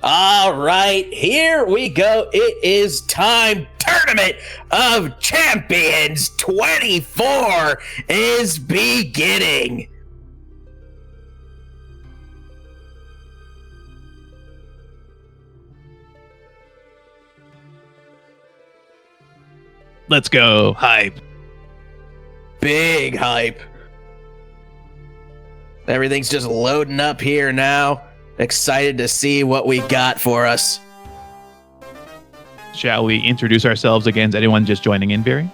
All right, here we go. It is time. Tournament of Champions 24 is beginning. Let's go. Hype. Big hype. Everything's just loading up here now. Excited to see what we got for us. Shall we introduce ourselves against anyone just joining in, Barry?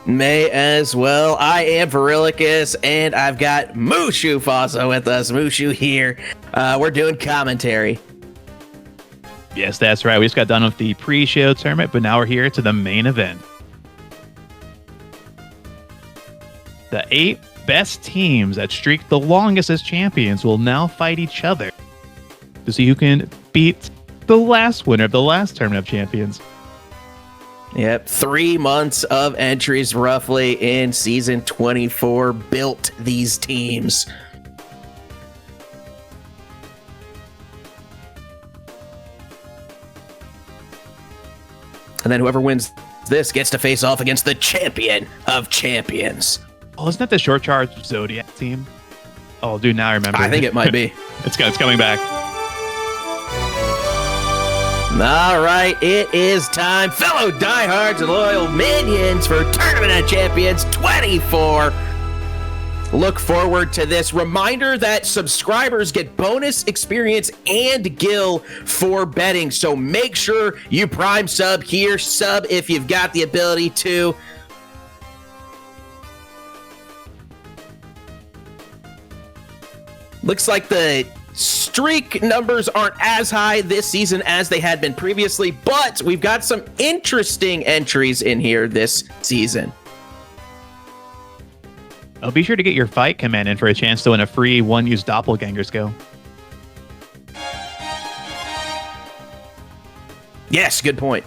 May as well. I am Verilicus, and I've got Mushu Fossa with us. Mushu here. We're doing commentary. Yes, that's right. We just got done with the pre-show tournament, but now we're here to the main event. The 8 best teams that streak the longest as champions will now fight each other to see who can beat the last winner of the last Tournament of Champions. Yep, 3 months of entries roughly in Season 24 built these teams. And then whoever wins this gets to face off against the Champion of Champions. Oh, isn't that the Short Charge Zodiac team? Oh, dude, now I remember. I think it might be. It's coming back. All right, it is time, fellow diehards and loyal minions, for Tournament of Champions 24. Look forward to this. Reminder that subscribers get bonus experience and gil for betting, so make sure you prime sub here. Sub if you've got the ability to. Looks like the streak numbers aren't as high this season as they had been previously, but we've got some interesting entries in here this season. Oh, be sure to get your fight command in for a chance to win a free one-use doppelganger skill. Yes, good point.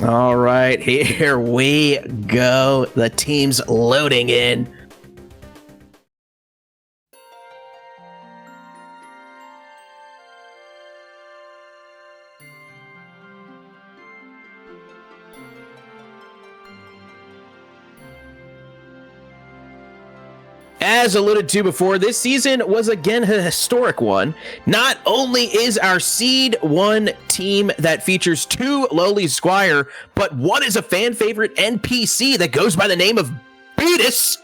All right, here we go. The team's loading in. As alluded to before, this season was again a historic one. Not only is our Seed 1 team that features 2 lowly Squire, but one is a fan favorite NPC that goes by the name of Beatus.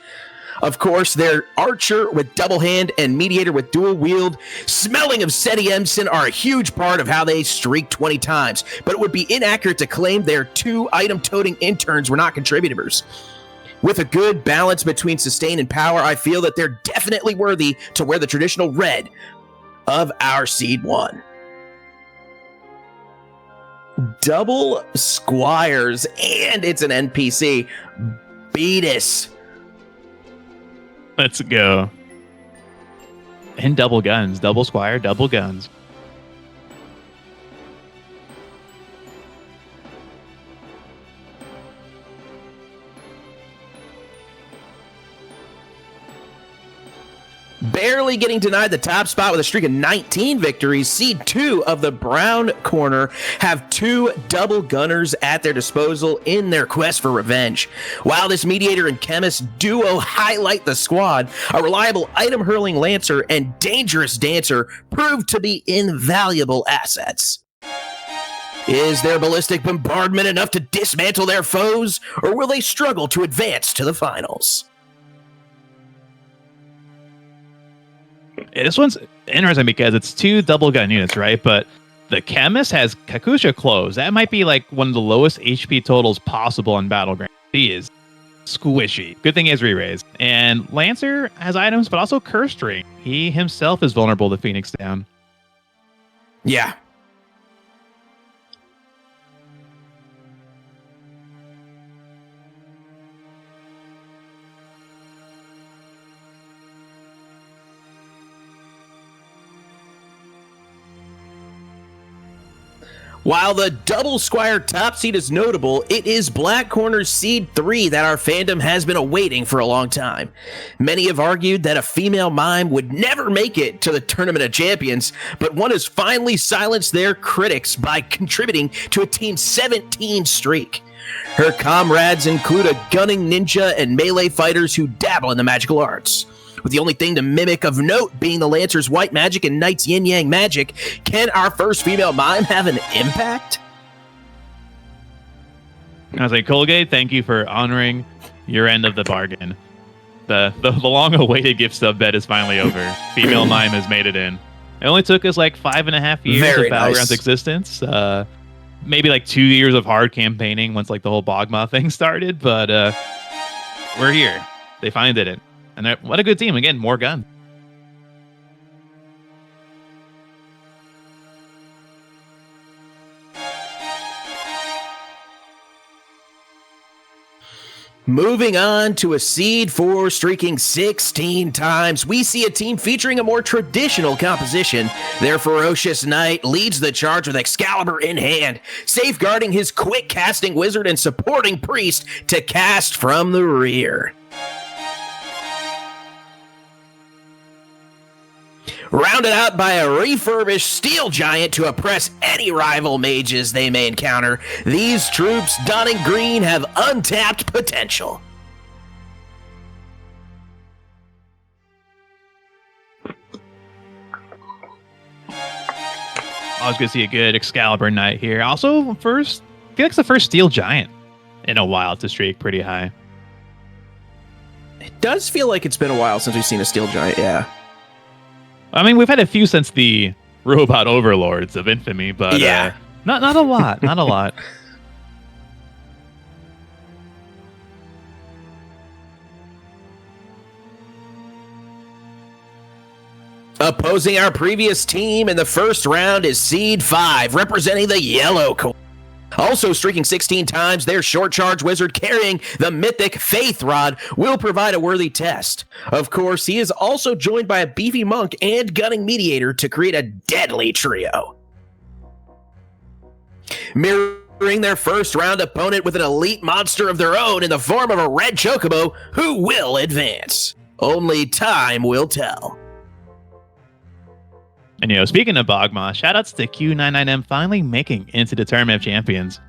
Of course, their Archer with double hand and Mediator with dual wield, smelling of Seti Emson, are a huge part of how they streak 20 times, but it would be inaccurate to claim their 2 item-toting interns were not contributors. With a good balance between sustain and power, I feel that they're definitely worthy to wear the traditional red of our Seed 1. Double Squires, and it's an NPC. Beatus. Let's go. And double guns. Double Squire, double guns. Barely getting denied the top spot with a streak of 19 victories, Seed 2 of the Brown Corner have 2 double gunners at their disposal in their quest for revenge. While this Mediator and Chemist duo highlight the squad, a reliable item-hurling Lancer and dangerous Dancer prove to be invaluable assets. Is their ballistic bombardment enough to dismantle their foes, or will they struggle to advance to the finals? This one's interesting because it's 2 double gun units, right? But the Chemist has Kakusha Close. That might be like one of the lowest HP totals possible on Battleground. He is squishy. Good thing he has re-raise. And Lancer has items, but also Curse String. He himself is vulnerable to Phoenix Down. Yeah. While the double Squire top seed is notable, it is Black Corner's seed 3 that our fandom has been awaiting for a long time. Many have argued that a female mime would never make it to the Tournament of Champions, but one has finally silenced their critics by contributing to a Team 17 streak. Her comrades include a gunning ninja and melee fighters who dabble in the magical arts. With the only thing to mimic of note being the Lancer's white magic and Knight's yin-yang magic, can our first female mime have an impact? I was like, Colgate, thank you for honoring your end of the bargain. The long-awaited gift sub bet is finally over. Female mime has made it in. It only took us like 5.5 years Very of Battleground's nice. existence. Maybe like 2 years of hard campaigning once like the whole Bogma thing started, but we're here. They finally did it. And what a good team. Again, more guns. Moving on to a seed 4 streaking 16 times, we see a team featuring a more traditional composition. Their ferocious knight leads the charge with Excalibur in hand, safeguarding his quick casting wizard and supporting priest to cast from the rear. Rounded out by a refurbished steel giant to oppress any rival mages they may encounter, these troops donning green have untapped potential. Always good to see a good Excalibur knight here. Also, I feel like it's the first steel giant in a while to streak pretty high. It does feel like it's been a while since we've seen a steel giant, yeah. I mean, we've had a few since the robot overlords of infamy, but yeah. Not a lot. Not a lot. Opposing our previous team in the first round is Seed 5, representing the Yellow Corps. Also streaking 16 times, their short charge wizard carrying the mythic Faith Rod will provide a worthy test. Of course, he is also joined by a beefy monk and gunning mediator to create a deadly trio. Mirroring their first round opponent with an elite monster of their own in the form of a red chocobo who will advance. Only time will tell. And, speaking of Bogma, shoutouts to Q99M finally making into the Tournament of Champions.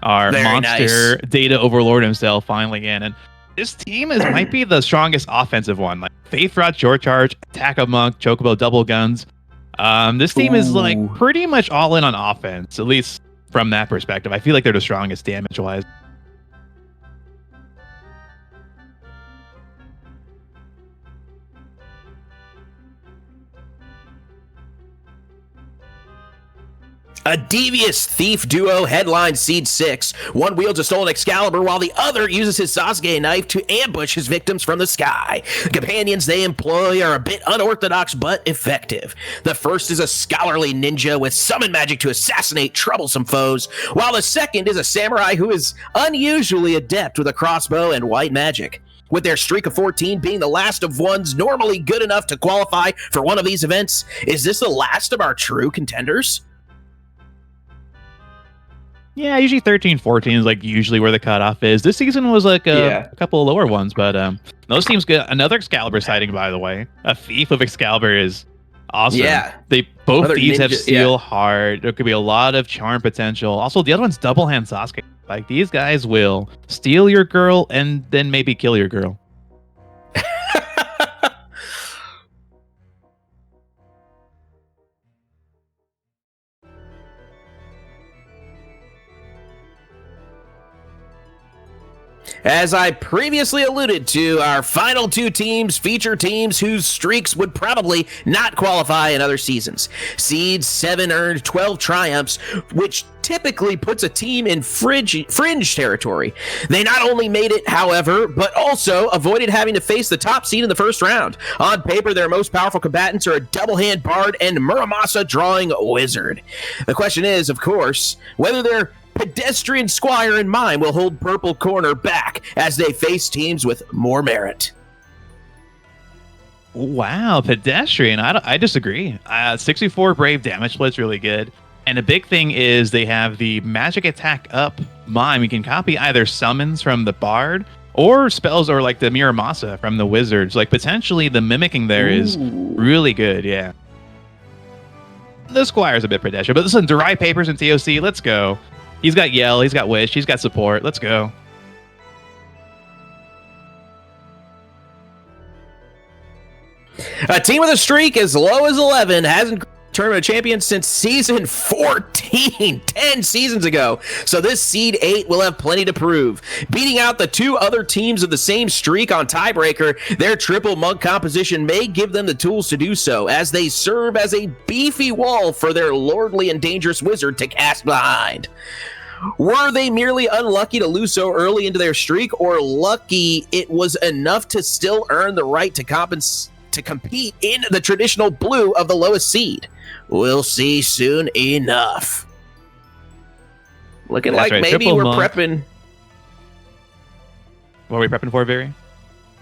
Our Very monster nice. data overlord himself finally in. And this team might be the strongest offensive one. Like Faith Rod, Short Charge, Attack of Monk, Chocobo, Double Guns. This team is like pretty much all in on offense, at least from that perspective. I feel like they're the strongest damage-wise. A devious thief duo headlines Seed 6. One wields a stolen Excalibur while the other uses his Sasuke knife to ambush his victims from the sky. The companions they employ are a bit unorthodox but effective. The first is a scholarly ninja with summon magic to assassinate troublesome foes, while the second is a samurai who is unusually adept with a crossbow and white magic. With their streak of 14 being the last of ones normally good enough to qualify for one of these events, is this the last of our true contenders? Yeah, usually 13, 14 is like usually where the cutoff is. This season was like a couple of lower ones, but those teams get another Excalibur sighting, by the way. A Thief of Excalibur is awesome. Yeah. Both Another thieves have ninja, Steel Heart. There could be a lot of charm potential. Also, the other one's Double Hand Sasuke. Like, these guys will steal your girl and then maybe kill your girl. As I previously alluded to, our final two teams feature teams whose streaks would probably not qualify in other seasons. Seed 7 earned 12 triumphs, which typically puts a team in fringe territory. They not only made it, however, but also avoided having to face the top seed in the first round. On paper, their most powerful combatants are a double-hand bard and Muramasa drawing wizard. The question is, of course, whether their pedestrian squire and mime will hold Purple Corner back as they face teams with more merit. Wow, pedestrian. I disagree. 64 brave damage split's really good. And a big thing is they have the magic attack up mime. You can copy either summons from the bard or spells or like the Miramasa from the wizards. Like potentially the mimicking there is really good. Yeah. The Squire's a bit pedestrian, but listen, Derive Papers and TOC, let's go. He's got Yell, he's got Wish, he's got support. Let's go. A team with a streak as low as 11 hasn't tournament champion since season 14, 10 seasons ago. So this seed 8 will have plenty to prove. Beating out the 2 other teams of the same streak on tiebreaker, their triple monk composition may give them the tools to do so, as they serve as a beefy wall for their lordly and dangerous wizard to cast behind. Were they merely unlucky to lose so early into their streak, or lucky it was enough to still earn the right to compete in the traditional blue of the lowest seed? We'll see soon enough. Looking That's like right, maybe triple we're monk. prepping. What are we prepping for, Barry?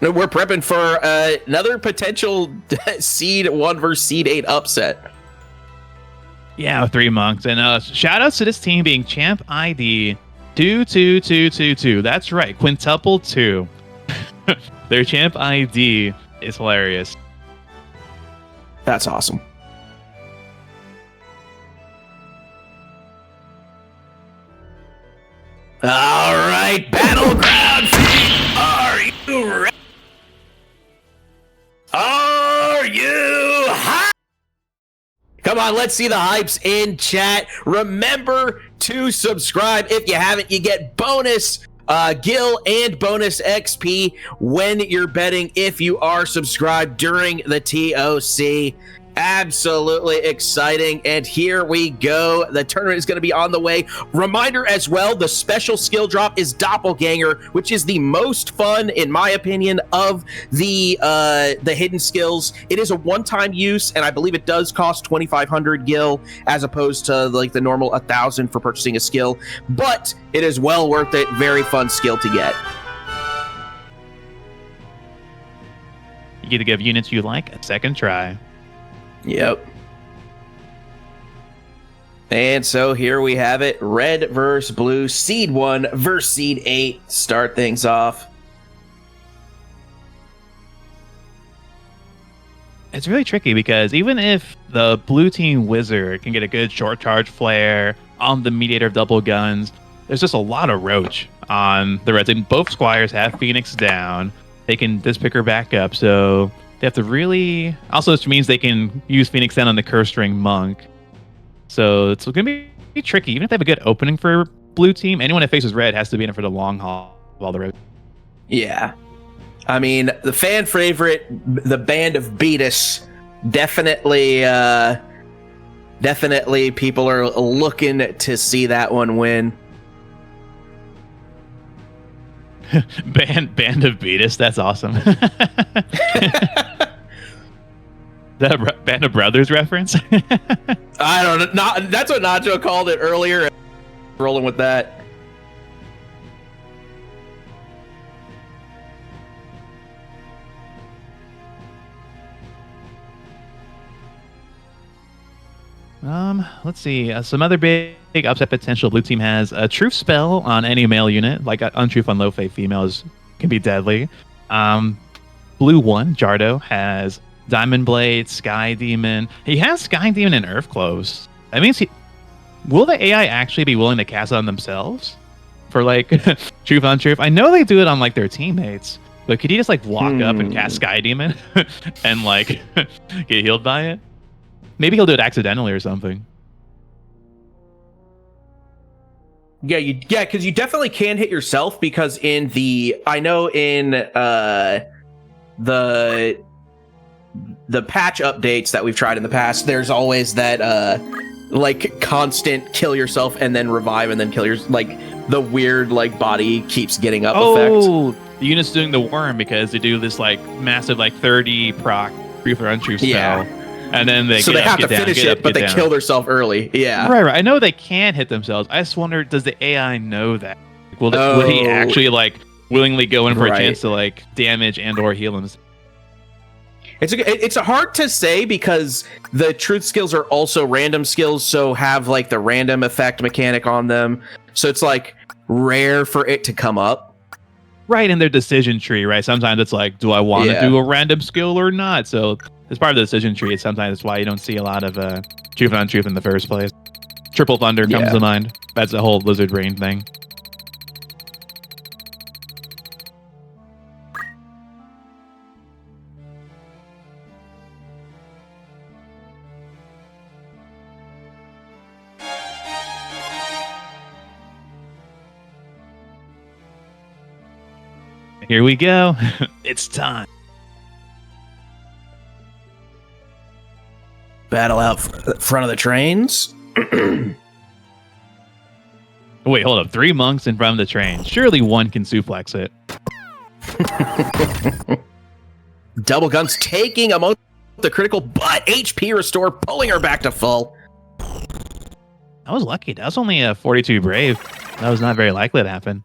No, we're prepping for another potential seed 1 versus seed 8 upset. Yeah, 3 monks. And shout outs to this team being champ ID 22222. That's right, quintuple 2. Their champ ID is hilarious. That's awesome. All right, Battleground team, are you ready? Are you hot? Come on, let's see the hypes in chat. Remember to subscribe. If you haven't, you get bonus Gil and bonus XP when you're betting if you are subscribed during the TOC. Absolutely exciting. And here we go. The tournament is going to be on the way. Reminder as well, the special skill drop is Doppelganger, which is the most fun, in my opinion, of the hidden skills. It is a one-time use, and I believe it does cost 2,500 Gil as opposed to like the normal 1,000 for purchasing a skill. But it is well worth it. Very fun skill to get. You get to give units you like a second try. Yep. And so here we have it. Red versus blue. Seed 1 versus seed 8. Start things off. It's really tricky because even if the blue team wizard can get a good short charge flare on the mediator of double guns, there's just a lot of roach on the red team. Both squires have Phoenix down. They can pick her back up, so they have to really... Also, this means they can use Phoenix down on the Curse Ring Monk. So it's going to be tricky. Even if they have a good opening for blue team, anyone that faces red has to be in it for the long haul of all the red. Yeah. I mean, the fan favorite, the Band of Beatus, definitely people are looking to see that one win. Band of Beatus, that's awesome. That a Band of Brothers reference? I don't know. That's what Nacho called it earlier. Rolling with that. Let's see. Some other big upset potential blue team has a truth spell on any male unit, like untruth on low fate females can be deadly. Blue 1, Jardo, has Diamond Blade, Sky Demon. He has Sky Demon and Earth Cloves. That means will the AI actually be willing to cast it on themselves for like truth on truth? I know they do it on like their teammates, but could he just like walk up and cast Sky Demon and like get healed by it? Maybe he'll do it accidentally or something. Yeah, because you definitely can hit yourself, because in the patch updates that we've tried in the past, there's always that like constant kill yourself and then revive and then kill your, like the weird like body keeps getting up effect. The unit's doing the worm because they do this like massive like 30 proc truth or untruth spell. Yeah. And then they have to finish it, but they kill themselves early. Yeah. Right. I know they can hit themselves. I just wonder, does the AI know that? Will he actually like willingly go in for a chance to like damage and or heal himself? It's hard to say because the truth skills are also random skills, so have like the random effect mechanic on them. So it's like rare for it to come up. Right in their decision tree, right? Sometimes it's like, do I want to do a random skill or not? So it's part of the decision tree. Sometimes that's why you don't see a lot of truth on truth in the first place. Triple Thunder comes to mind. That's a whole lizard brain thing. Here we go. It's time. Battle out front of the trains. Wait, hold up. 3 monks in front of the train. Surely one can suplex it. Double guns taking a most the critical, but HP restore, pulling her back to full. I was lucky. That was only a 42 brave. That was not very likely to happen.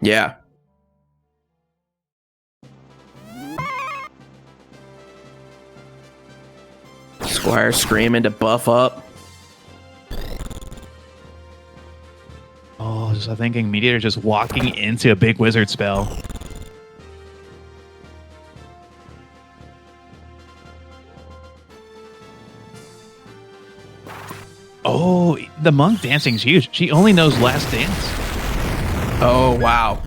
Yeah. Squire screaming to buff up. Oh, just thinking Mediator just walking into a big wizard spell. Oh, the monk dancing's huge. She only knows Last Dance. Oh, wow.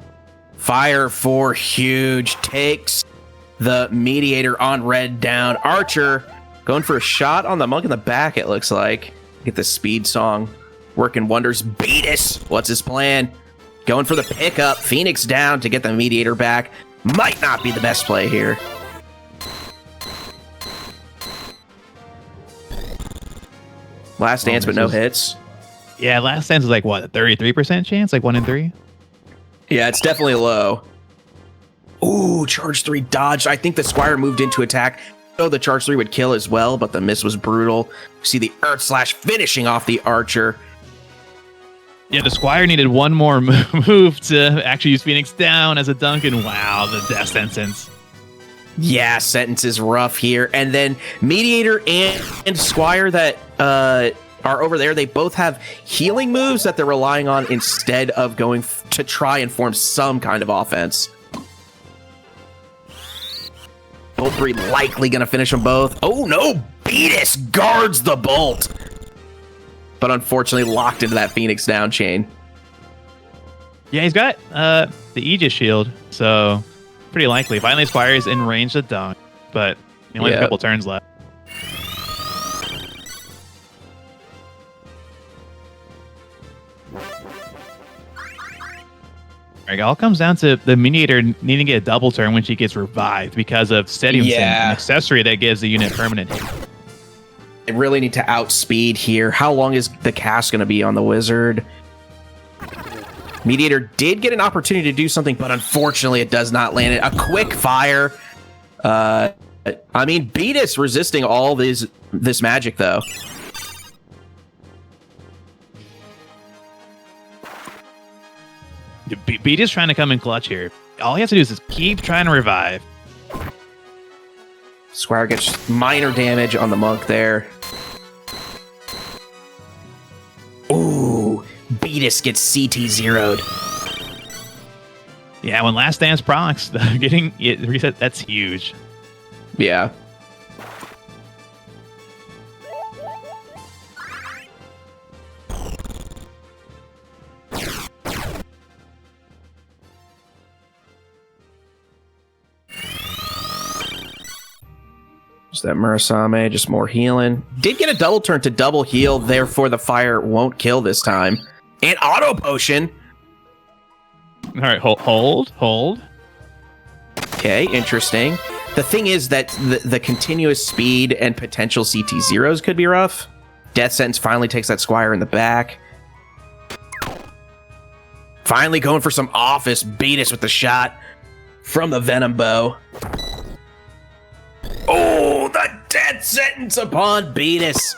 Fire 4 huge. Takes the Mediator on red down. Archer going for a shot on the monk in the back, it looks like. Get the speed song working wonders. Beatus, what's his plan? Going for the pickup. Phoenix down to get the Mediator back. Might not be the best play here. Last dance, but no hits. Yeah, Last Dance is like, what, a 33% chance? Like 1 in 3? Yeah, it's definitely low. Ooh, charge 3 dodged. I think the Squire moved into attack. So the charge 3 would kill as well, but the miss was brutal. See the Earth Slash finishing off the Archer. Yeah, the Squire needed one more move to actually use Phoenix down as a dunk, and wow, the death sentence. Yeah, sentence is rough here. And then Mediator and Squire that are over there, they both have healing moves that they're relying on instead of going to try and form some kind of offense. Bolt 3 likely going to finish them both. Oh no, Beatus guards the bolt. But unfortunately locked into that Phoenix down chain. Yeah, he's got the Aegis shield, so pretty likely. Finally, Squire is in range to dunk, but he only has a couple turns left. It all comes down to the Mediator needing to get a double turn when she gets revived because of Stadium Sin, an accessory that gives the unit permanent hit. They really need to outspeed here. How long is the cast going to be on the wizard? Mediator did get an opportunity to do something, but unfortunately it does not land it. A quick fire. I mean, Beatus resisting all this magic, though. Beatus trying to come in clutch here. All he has to do is just keep trying to revive. Squire gets minor damage on the monk there. Ooh, Beatus gets CT zeroed. Yeah, when Last Dance procs, getting it reset, that's huge. Yeah. Just that Murasame, just more healing. Did get a double turn to double heal, therefore the fire won't kill this time. And auto potion. All right, hold. Okay, interesting. The thing is that the continuous speed and potential CT zeros could be rough. Death Sentence finally takes that Squire in the back. Finally going for some office. Beatus with the shot from the Venom Bow. Oh, the Death Sentence upon Beatus.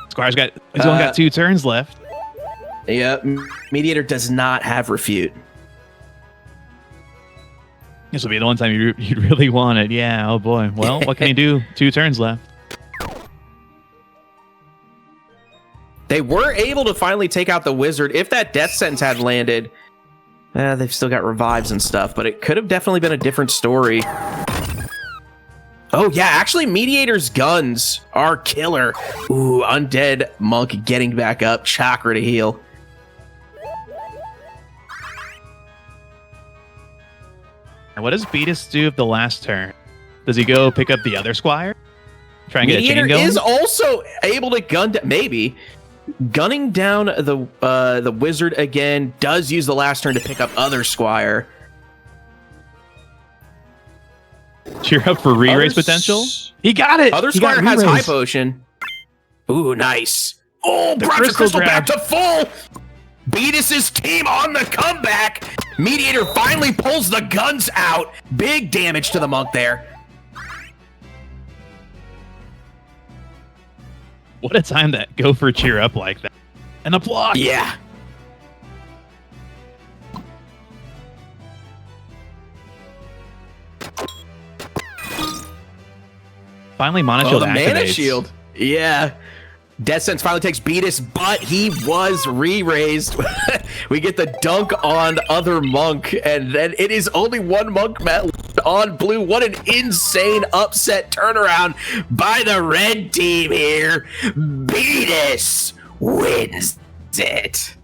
Squire's he's only got 2 turns left. Yep, Mediator does not have refute. This will be the one time you'd really want it. Yeah, oh boy. Well, what can he do? 2 turns left. They were able to finally take out the wizard. If that death sentence had landed, they've still got revives and stuff, but it could have definitely been a different story. Oh, yeah, actually, Mediator's guns are killer. Ooh, Undead Monk getting back up. Chakra to heal. And what does Beatus do of the last turn? Does he go pick up the other squire? Try and get a chain Mediator going? is also able to gun down, maybe. Gunning down the wizard again, does use the last turn to pick up other squire. Cheer up for re-raise potential. He got it. Other squire has high potion. Ooh, nice. Oh, brought the crystal back to full. Beatus's team on the comeback. Mediator finally pulls the guns out. Big damage to the monk there. What a time that go for cheer up like that. And a block. Yeah. Finally, Mana Shield activates. Mana Shield. Yeah. Death Sentence finally takes Beatus, but he was re-raised. We get the dunk on other monk, and then it is only one monk on blue. What an insane upset turnaround by the red team here. Beatus wins it.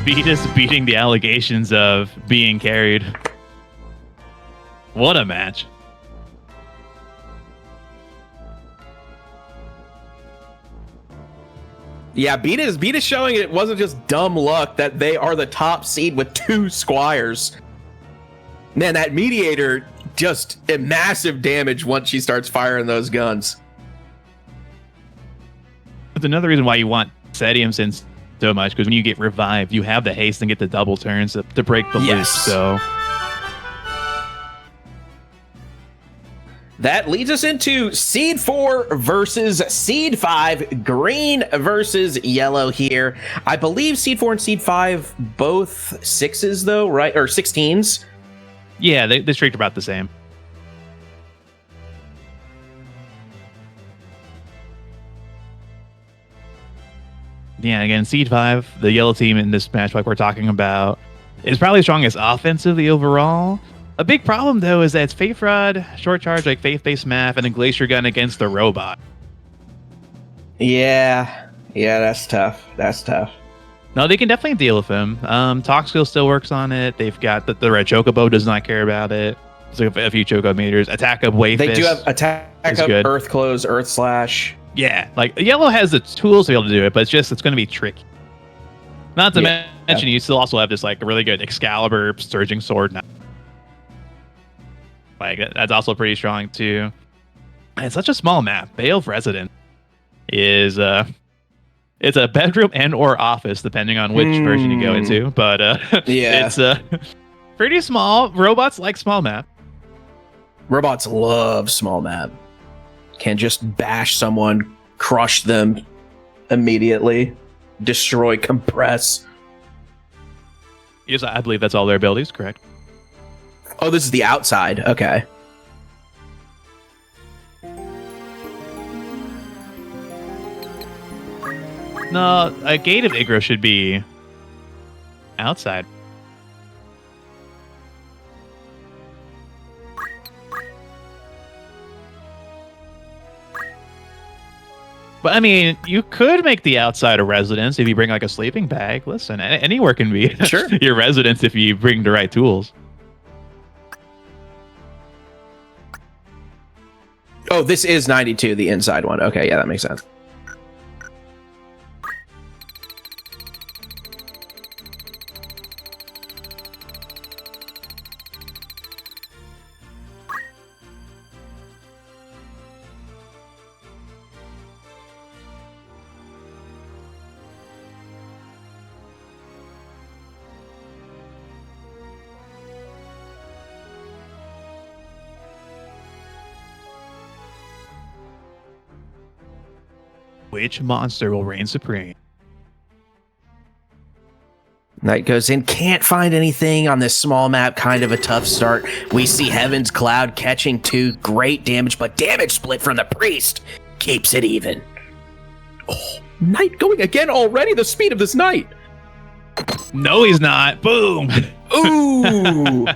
Beatus beating the allegations of being carried. What a match. Yeah, Beatus showing it wasn't just dumb luck that they are the top seed with 2 squires. Man, that Mediator just massive damage once she starts firing those guns. That's another reason why you want Sedium Sense so much, because when you get revived, you have the haste and get the double turns to break the loop. So that leads us into Seed 4 versus Seed 5. Green versus yellow here. I believe Seed 4 and Seed 5 both 6s though, right? Or 16s? Yeah, they streaked about the same. Yeah, again, Seed 5, the yellow team in this match like we're talking about, is probably strongest offensively overall. A big problem, though, is that it's Faith Rod, Short Charge, like Faith-based Math, and a Glacier Gun against the robot. Yeah, that's tough. That's tough. No, they can definitely deal with him. Toxkill still works on it. They've got the red Chocobo does not care about it. There's a few Choco meters. Attack Up, Wave They Fist do have Attack Up, good. Earth Close, Earth Slash. Yeah, like yellow has the tools to be able to do it, but it's going to be tricky. Not to mention, you still also have this like really good Excalibur, Surging Sword now. Like that's also pretty strong too. And it's such a small map. Bay of Residence is it's a bedroom and or office depending on which version you go into. But yeah, it's pretty small. Robots like small map. Robots love small map. Can just bash someone, crush them immediately, destroy, compress. Yes, I believe that's all their abilities. Correct. Oh, this is the outside. Okay. No, a Gate of Igro should be outside. But I mean, you could make the outside a residence if you bring like a sleeping bag. Listen, anywhere can be sure your residence if you bring the right tools. Oh, this is 92, the inside one. Okay, yeah, that makes sense. Which monster will reign supreme? Knight goes in, can't find anything on this small map, kind of a tough start. We see Heaven's Cloud catching 2, great damage, but damage split from the Priest keeps it even. Oh, Knight going again already, the speed of this Knight. No, he's not. Boom. Ooh.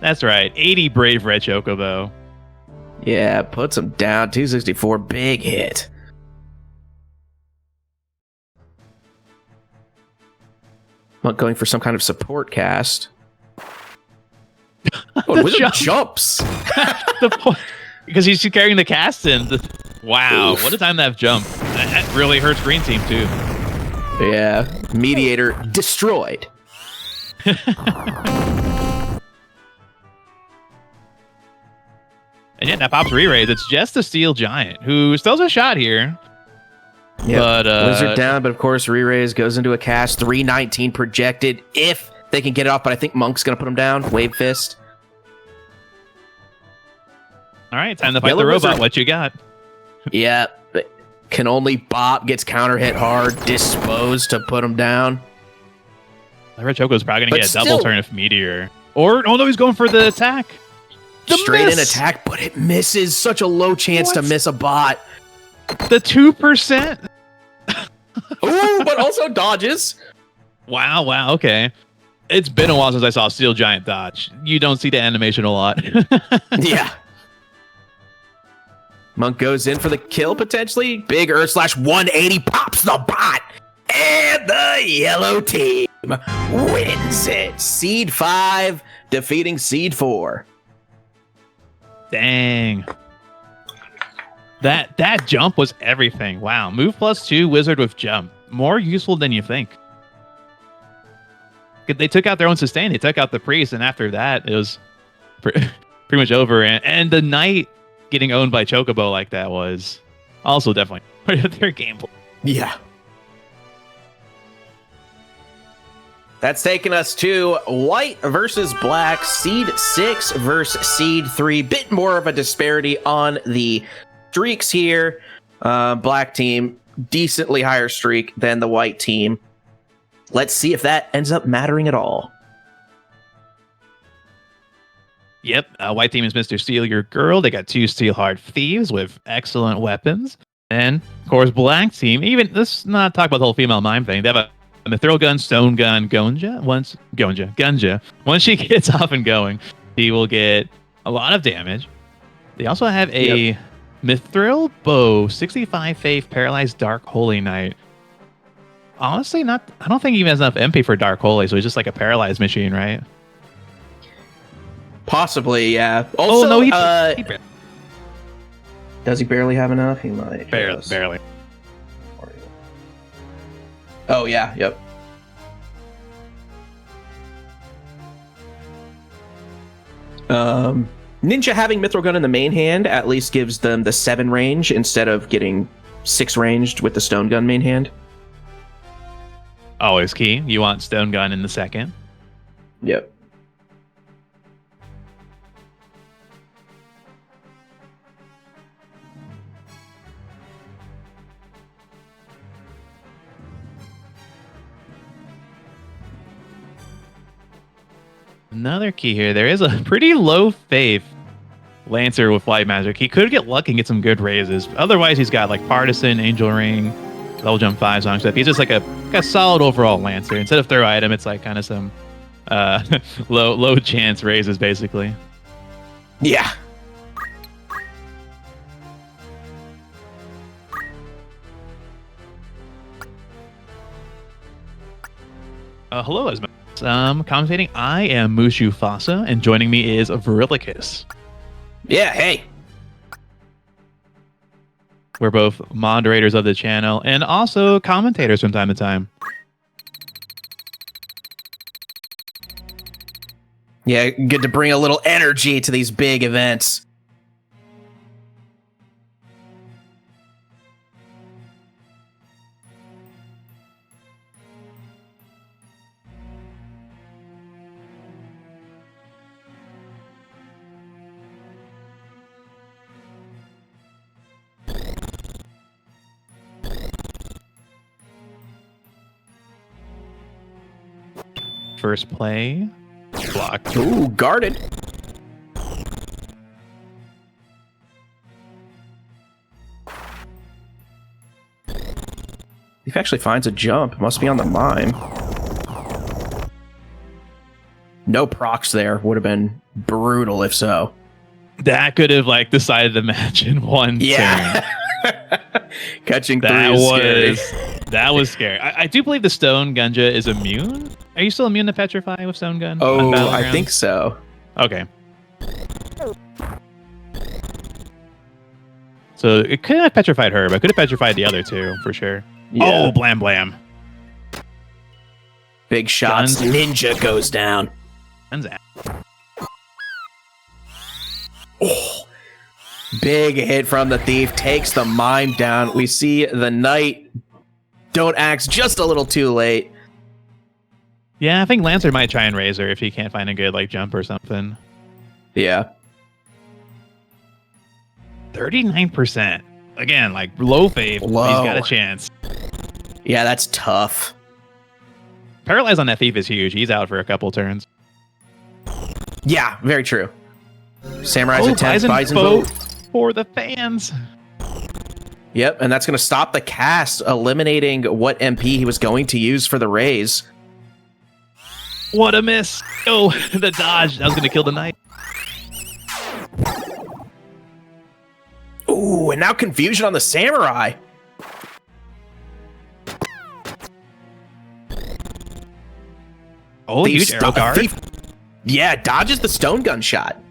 That's right. 80 Brave Red Chocobo. Yeah, puts him down, 264, big hit. Monk going for some kind of support cast. Oh, Wizard jumps. Because he's carrying the cast in. Wow, oof. What a time that jump. That really hurts Green Team, too. Yeah, Mediator destroyed. And yet, that pops Re-Raise. It's just a Steel Giant, who still has a shot here. Yeah, Wizard down, but of course, Re-Raise goes into a cast. 319 projected if they can get it off, but I think Monk's going to put him down. Wave Fist. All right, time to fight the robot. What you got? Yeah, can only bop, gets counter hit hard, disposed to put him down. The Red Choco's probably going to get a double turn if Meteor. Or, oh no, he's going for the attack. Straight in attack, but it misses. Such a low chance to miss a bot. The 2%. Ooh, but also dodges. Wow, okay. It's been a while since I saw Steel Giant dodge. You don't see the animation a lot. Yeah. Monk goes in for the kill, potentially. Big Earth Slash 180 pops the bot. And the yellow team wins it. Seed 5 defeating Seed 4. Dang. That jump was everything. Wow. Move +2, Wizard with jump. More useful than you think. They took out their own sustain. They took out the Priest, and after that, it was pretty much over. And the Knight getting owned by Chocobo like that was also definitely part of their gameplay. Yeah. That's taking us to White versus Black, Seed 6 versus Seed 3. Bit more of a disparity on the streaks here. Black team, decently higher streak than the White team. Let's see if that ends up mattering at all. Yep, White team is Mr. Steal Your Girl. They got 2 Steel Hard Thieves with excellent weapons. And, of course, Black team, even, let's not talk about the whole female mime thing. They have a Mithril Gun, Stone Gun, Gunja. Once she gets off and going, she will get a lot of damage. They also have a Mithril Bow, 65 Faith, Paralyzed Dark Holy Knight. Honestly, I don't think he even has enough MP for Dark Holy, so he's just like a paralyzed machine, right? Possibly, yeah. Also, no, he does he barely have enough? He might. Barely. Oh, yeah, yep. Ninja having Mithril Gun in the main hand at least gives them the 7 range instead of getting 6 ranged with the Stone Gun main hand. Always key. You want Stone Gun in the second. Yep. Another key here. There is a pretty low faith Lancer with Light Magic. He could get lucky and get some good raises. Otherwise, he's got like Partisan, Angel Ring, Level Jump 5, Song Step. He's just like a solid overall Lancer. Instead of throw item, it's like kind of some low chance raises, basically. Yeah. Hello, Esma. Commentating, I am Mushu Fasa, and joining me is Verilicus. Yeah, hey. We're both moderators of the channel and also commentators from time to time. Yeah, good to bring a little energy to these big events. first play. Block. Ooh, guarded. Thief actually finds a jump. Must be on the mime. No procs there. Would have been brutal if so. That could have like decided the match in one turn. Catching three is scary. That was scary. I do believe the Stone Gunja is immune. Are you still immune to Petrify with Stone Gun? Oh, I think so. Okay. So it could have petrified her, but it could have petrified the other two for sure. Yeah. Oh, blam blam. Big shots. Guns. Ninja goes down. Guns out. Oh. Big hit from the Thief. Takes the mime down. We see the Knight don't axe just a little too late. Yeah, I think Lancer might try and raise her if he can't find a good like jump or something. Yeah. 39%. Again, like low faith. Low. He's got a chance. Yeah, that's tough. Paralyze on that Thief is huge. He's out for a couple turns. Yeah, very true. Samurai's attempt. Bison vote for the fans. Yep, and that's going to stop the cast, eliminating what MP he was going to use for the raise. What a miss. Oh, the dodge. That was going to kill the Knight. Ooh, and now confusion on the Samurai. Oh, huge arrow guard. Yeah, dodges the stone gun shot.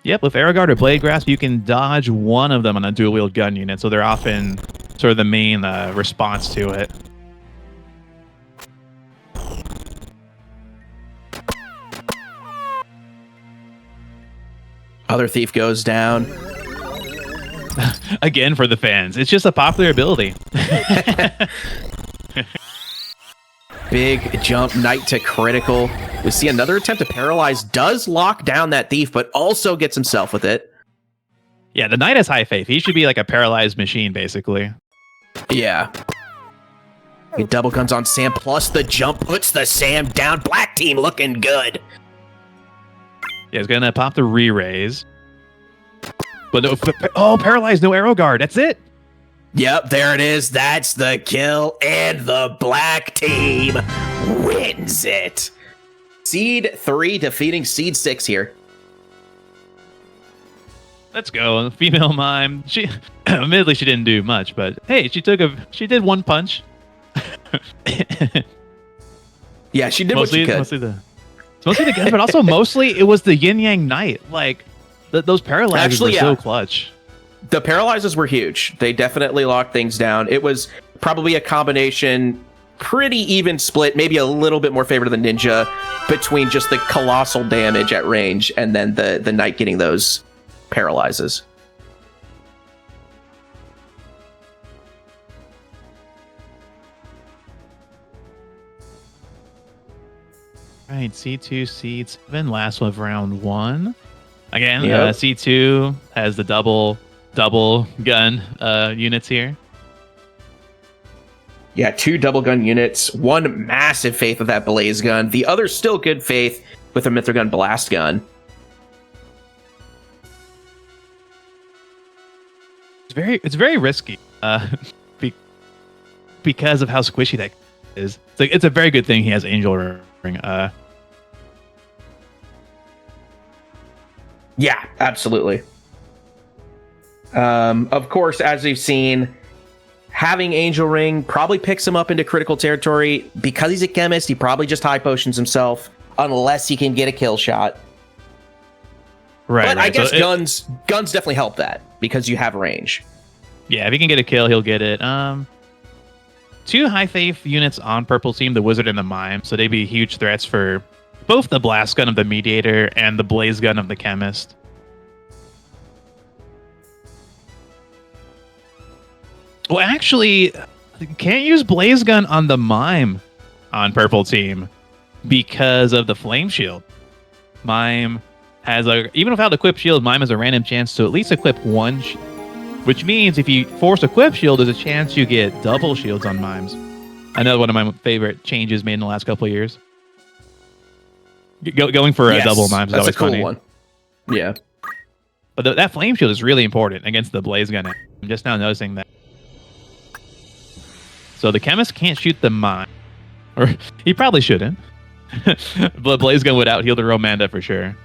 Yep, with arrow guard or blade grasp, you can dodge one of them on a dual wield gun unit, so they're often sort of the main response to it. Other Thief goes down. Again, for the fans. It's just a popular ability. Big jump, Knight to critical. We see another attempt to paralyze. Does lock down that Thief, but also gets himself with it. Yeah, the Knight has high faith. He should be like a paralyzed machine, basically. Yeah. He double guns on Sam, plus the jump puts the Sam down. Black team looking good. Yeah, he's going to pop the re-raise. But paralyzed, no arrow guard. That's it. Yep, there it is. That's the kill, and the black team wins it. Seed 3 defeating Seed 6 here. Let's go. Female mime. She admittedly she didn't do much, but hey, she did one punch. Yeah, she did what she could. Mostly the guns, but also mostly it was the Yin Yang Knight. Like those paralyzers were so clutch. The paralyzers were huge. They definitely locked things down. It was probably a combination, pretty even split, maybe a little bit more favor to the Ninja between just the colossal damage at range and then the Knight getting those paralyzes. All right, C2, C7, last one of round 1. Again, C2 has the double gun units here. Yeah, 2 double gun units, 1 massive faith with that blaze gun, the other still good faith with a Mithragun blast gun. It's very risky because of how squishy that is. It's a very good thing he has Angel Ring. Yeah, absolutely. Of course, as we've seen, having Angel Ring probably picks him up into critical territory. Because he's a chemist, he probably just high potions himself, unless he can get a kill shot. Right. But I guess guns definitely help that, because you have range. Yeah, if he can get a kill, he'll get it. 2 high faith units on purple team, the Wizard and the Mime, so they'd be huge threats for both the blast gun of the Mediator and the blaze gun of the Chemist. Well, actually, can't use blaze gun on the Mime on purple team because of the flame shield. Mime has even without equipped shield, Mime has a random chance to at least equip 1 which means if you force equip shield, there's a chance you get double shields on Mimes. Another one of my favorite changes made in the last couple of years. Going for a Yes, double mimes is that's a always cool funny. one. Yeah. But that flame shield is really important against the blaze gun. I'm just now noticing that. So the chemist can't shoot the mine. Or he probably shouldn't. But blaze gun would out heal the Romanda for sure.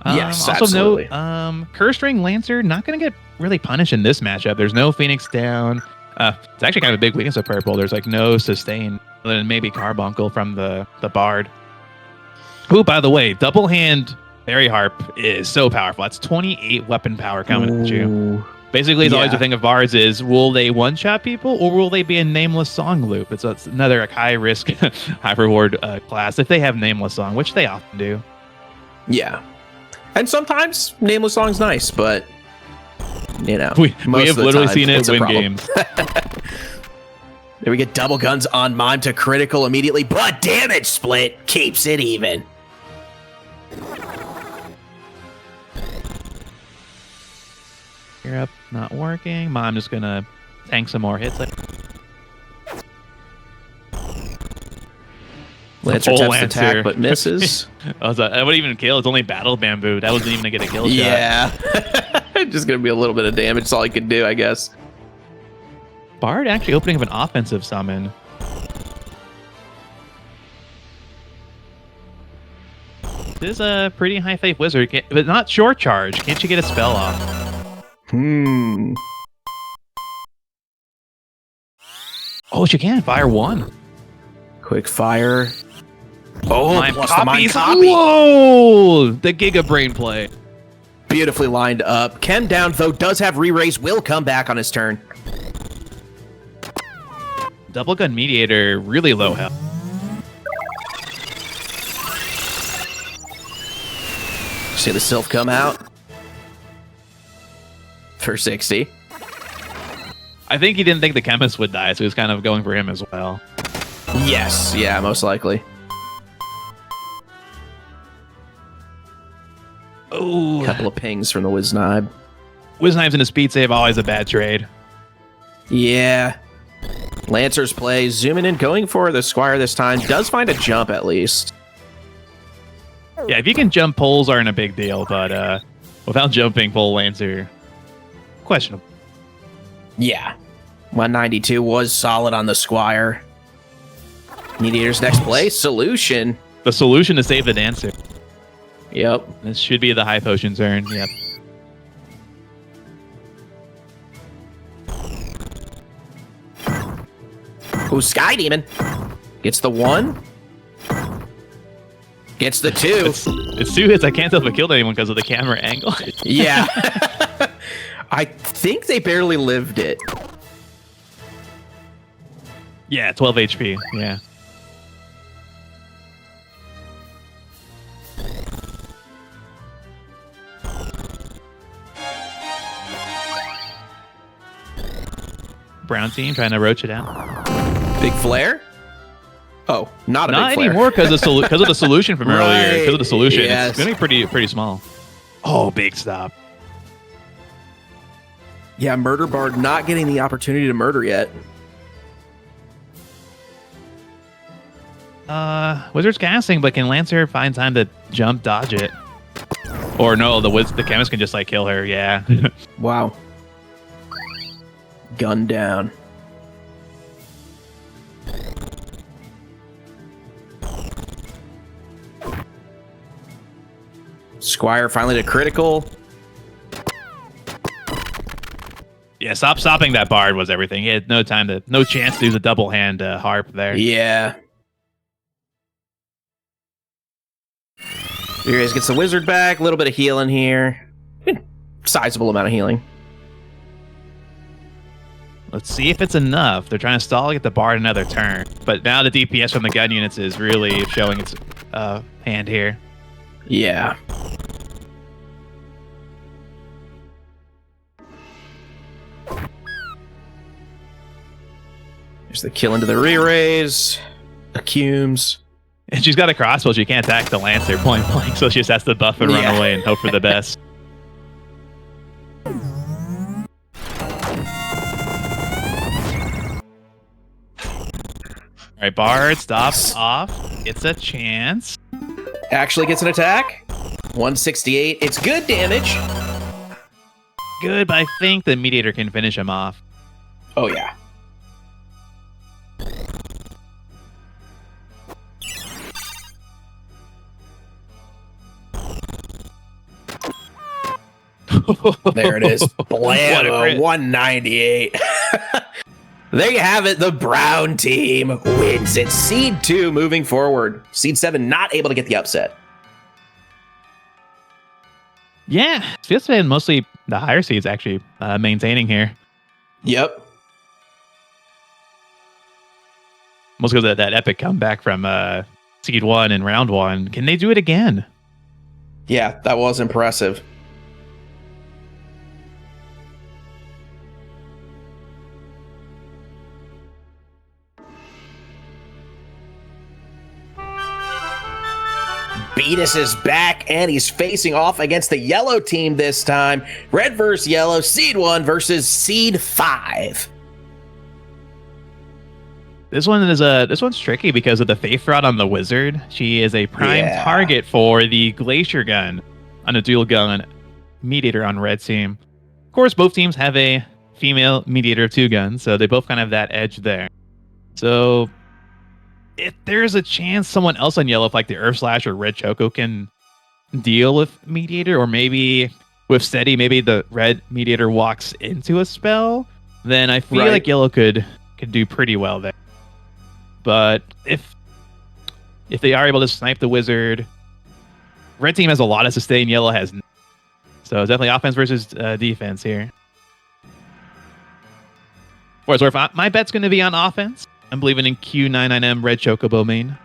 Yes, also absolutely. note, Curse Ring Lancer not going to get really punished in this matchup. There's no Phoenix down. It's actually kind of a big weakness of purple. There's like no sustain other than maybe Carbuncle from the Bard. Who, by the way, double hand Fairy Harp is so powerful. That's 28 weapon power coming at you. Basically, it's always the thing of Bards is, will they one-shot people or will they be a nameless song loop? It's another like, high-risk, high-reward class if they have nameless song, which they often do. Yeah. And sometimes nameless song's nice, but you know, we have literally seen it win games. There we get double guns on mime to critical immediately, but damage split keeps it even. Gear up, not working. Mime just gonna tank some more hits. Lancer attempts to attack, but misses. I wouldn't even kill. It's only battle bamboo. That wasn't even gonna get a kill shot. Yeah. Just gonna be a little bit of damage. That's all he could do, I guess. Bard actually opening up an offensive summon. This is a pretty high faith wizard, but not short charge. Can't you get a spell off? Oh, she can. Fire 1. Quick fire. Oh, Mime plus the mime copies. copy. Whoa! The Giga Brain play. Beautifully lined up. Chem down, though, does have re-raise. Will come back on his turn. Double Gun Mediator, really low health. See the Sylph come out. For 60. I think he didn't think the chemist would die, so he was kind of going for him as well. Yes, yeah, most likely. Oh, Couple of pings from the Wiznib. Wiznib's in a speed save, always a bad trade. Yeah. Lancer's play, zooming in, going for the Squire this time. Does find a jump at least. Yeah, if you can jump, poles aren't a big deal, but without jumping, pole Lancer, questionable. Yeah. 192 was solid on the Squire. Mediator's next play, solution. The solution to save the Dancer. Yep. This should be the high potion turn. Yep. Ooh, Sky Demon. Gets the 1. Gets the 2. It's 2 hits. I can't tell if it killed anyone because of the camera angle. Yeah. I think they barely lived it. Yeah, 12 HP. Yeah. Brown team trying to roach it out. Big flare? Oh, not a big flare. Anymore because of the solution from earlier. Because of the solution, yes. It's gonna be pretty small. Oh, big stop. Yeah, Murder Bard not getting the opportunity to murder yet. Wizard's casting, but can Lancer find time to jump dodge it? Or no, the chemist can just like kill her. Yeah. Wow. Gun down. Squire finally to critical. Yeah, stopping that Bard was everything. He had no chance to use a double hand harp there. Yeah. Furious gets the wizard back. A little bit of healing here. Sizable amount of healing. Let's see if it's enough. They're trying to stall, get the Bard another turn. But now the DPS from the gun units is really showing its hand here. Yeah. There's the kill into the re-raise. Accumes. And she's got a crossbow. She can't attack the Lancer point blank, so she just has to buff and run away and hope for the best. All right, Bard stops off. It's a chance. Actually gets an attack. 168. It's good damage. Good, but I think the Mediator can finish him off. Oh, yeah. There it is. Blam, 198. There you have it. The brown team wins. It's Seed 2 moving forward. Seed 7 not able to get the upset. Yeah, it feels to be mostly the higher seeds actually maintaining here. Yep. Mostly because of that epic comeback from Seed 1 in round 1. Can they do it again? Yeah, that was impressive. Beatus is back, and he's facing off against the yellow team this time. Red versus yellow, Seed 1 versus Seed 5. This one's tricky because of the Faith Rod on the Wizard. She is a prime target for the Glacier Gun on a dual gun Mediator on red team. Of course, both teams have a female Mediator of 2 guns, so they both kind of have that edge there. So if there's a chance someone else on yellow, if like the Earth Slash or Red Choco, can deal with Mediator, or maybe with Steady, maybe the red Mediator walks into a spell, then I feel like yellow could do pretty well there. But if they are able to snipe the Wizard, red team has a lot of sustain, yellow has none. So it's definitely offense versus defense here. For so my bet's going to be on offense. I'm believing in Q99M Red Chocobo main.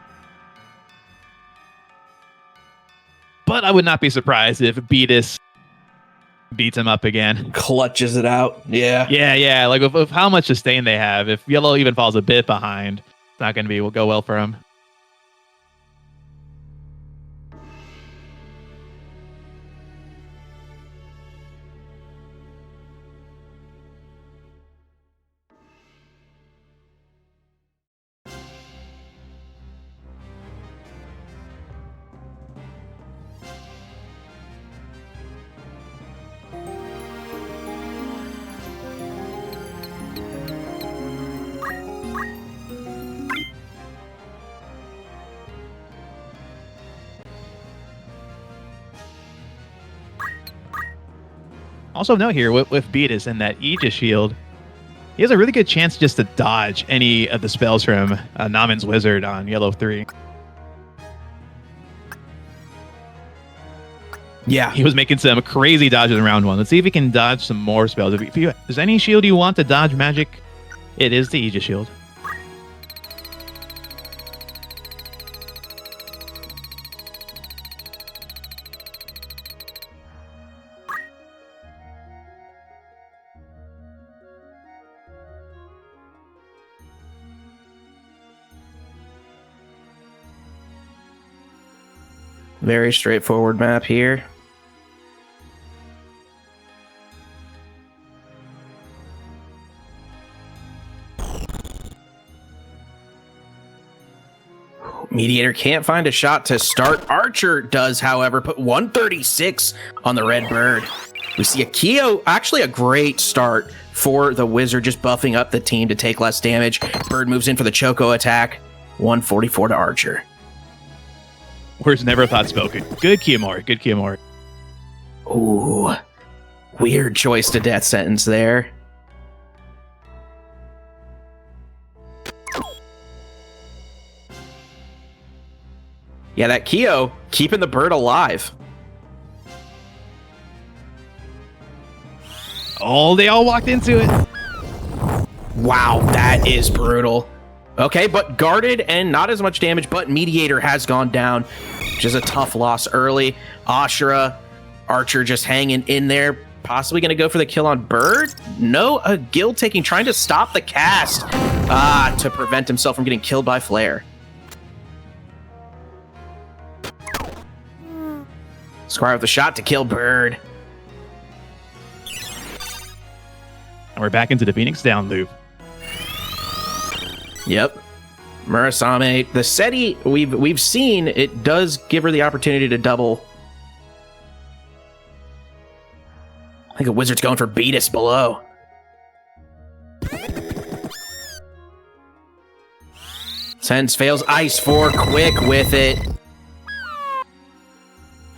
But I would not be surprised if Beatus beats him up again. Clutches it out. Yeah. Yeah. Like with how much sustain they have, if yellow even falls a bit behind, it's not going to go well for him. Also note here with Beatus and that Aegis shield, he has a really good chance just to dodge any of the spells from Namin's Wizard on yellow 3. Yeah. He was making some crazy dodges in round 1. Let's see if he can dodge some more spells. If there's any shield you want to dodge magic, it is the Aegis shield. Very straightforward map here. Mediator can't find a shot to start. Archer does, however, put 136 on the red bird. We see a Keo, actually a great start for the Wizard, just buffing up the team to take less damage. Bird moves in for the Choco attack. 144 to Archer. Words never thought spoken. Good Kiyomori. Good Kiyomori. Ooh. Weird choice to death sentence there. Yeah, that Keo keeping the bird alive. Oh, they all walked into it. Wow, that is brutal. Okay, but guarded and not as much damage, but Mediator has gone down, which is a tough loss early. Ashura, Archer just hanging in there, possibly going to go for the kill on Bird. No, a guild taking, trying to stop the cast to prevent himself from getting killed by Flare. Squire with the shot to kill Bird. And we're back into the Phoenix down loop. Yep. Murasame, the SETI, we've seen it does give her the opportunity to double. I think a wizard's going for Beatus below. Sens fails Ice 4, quick with it.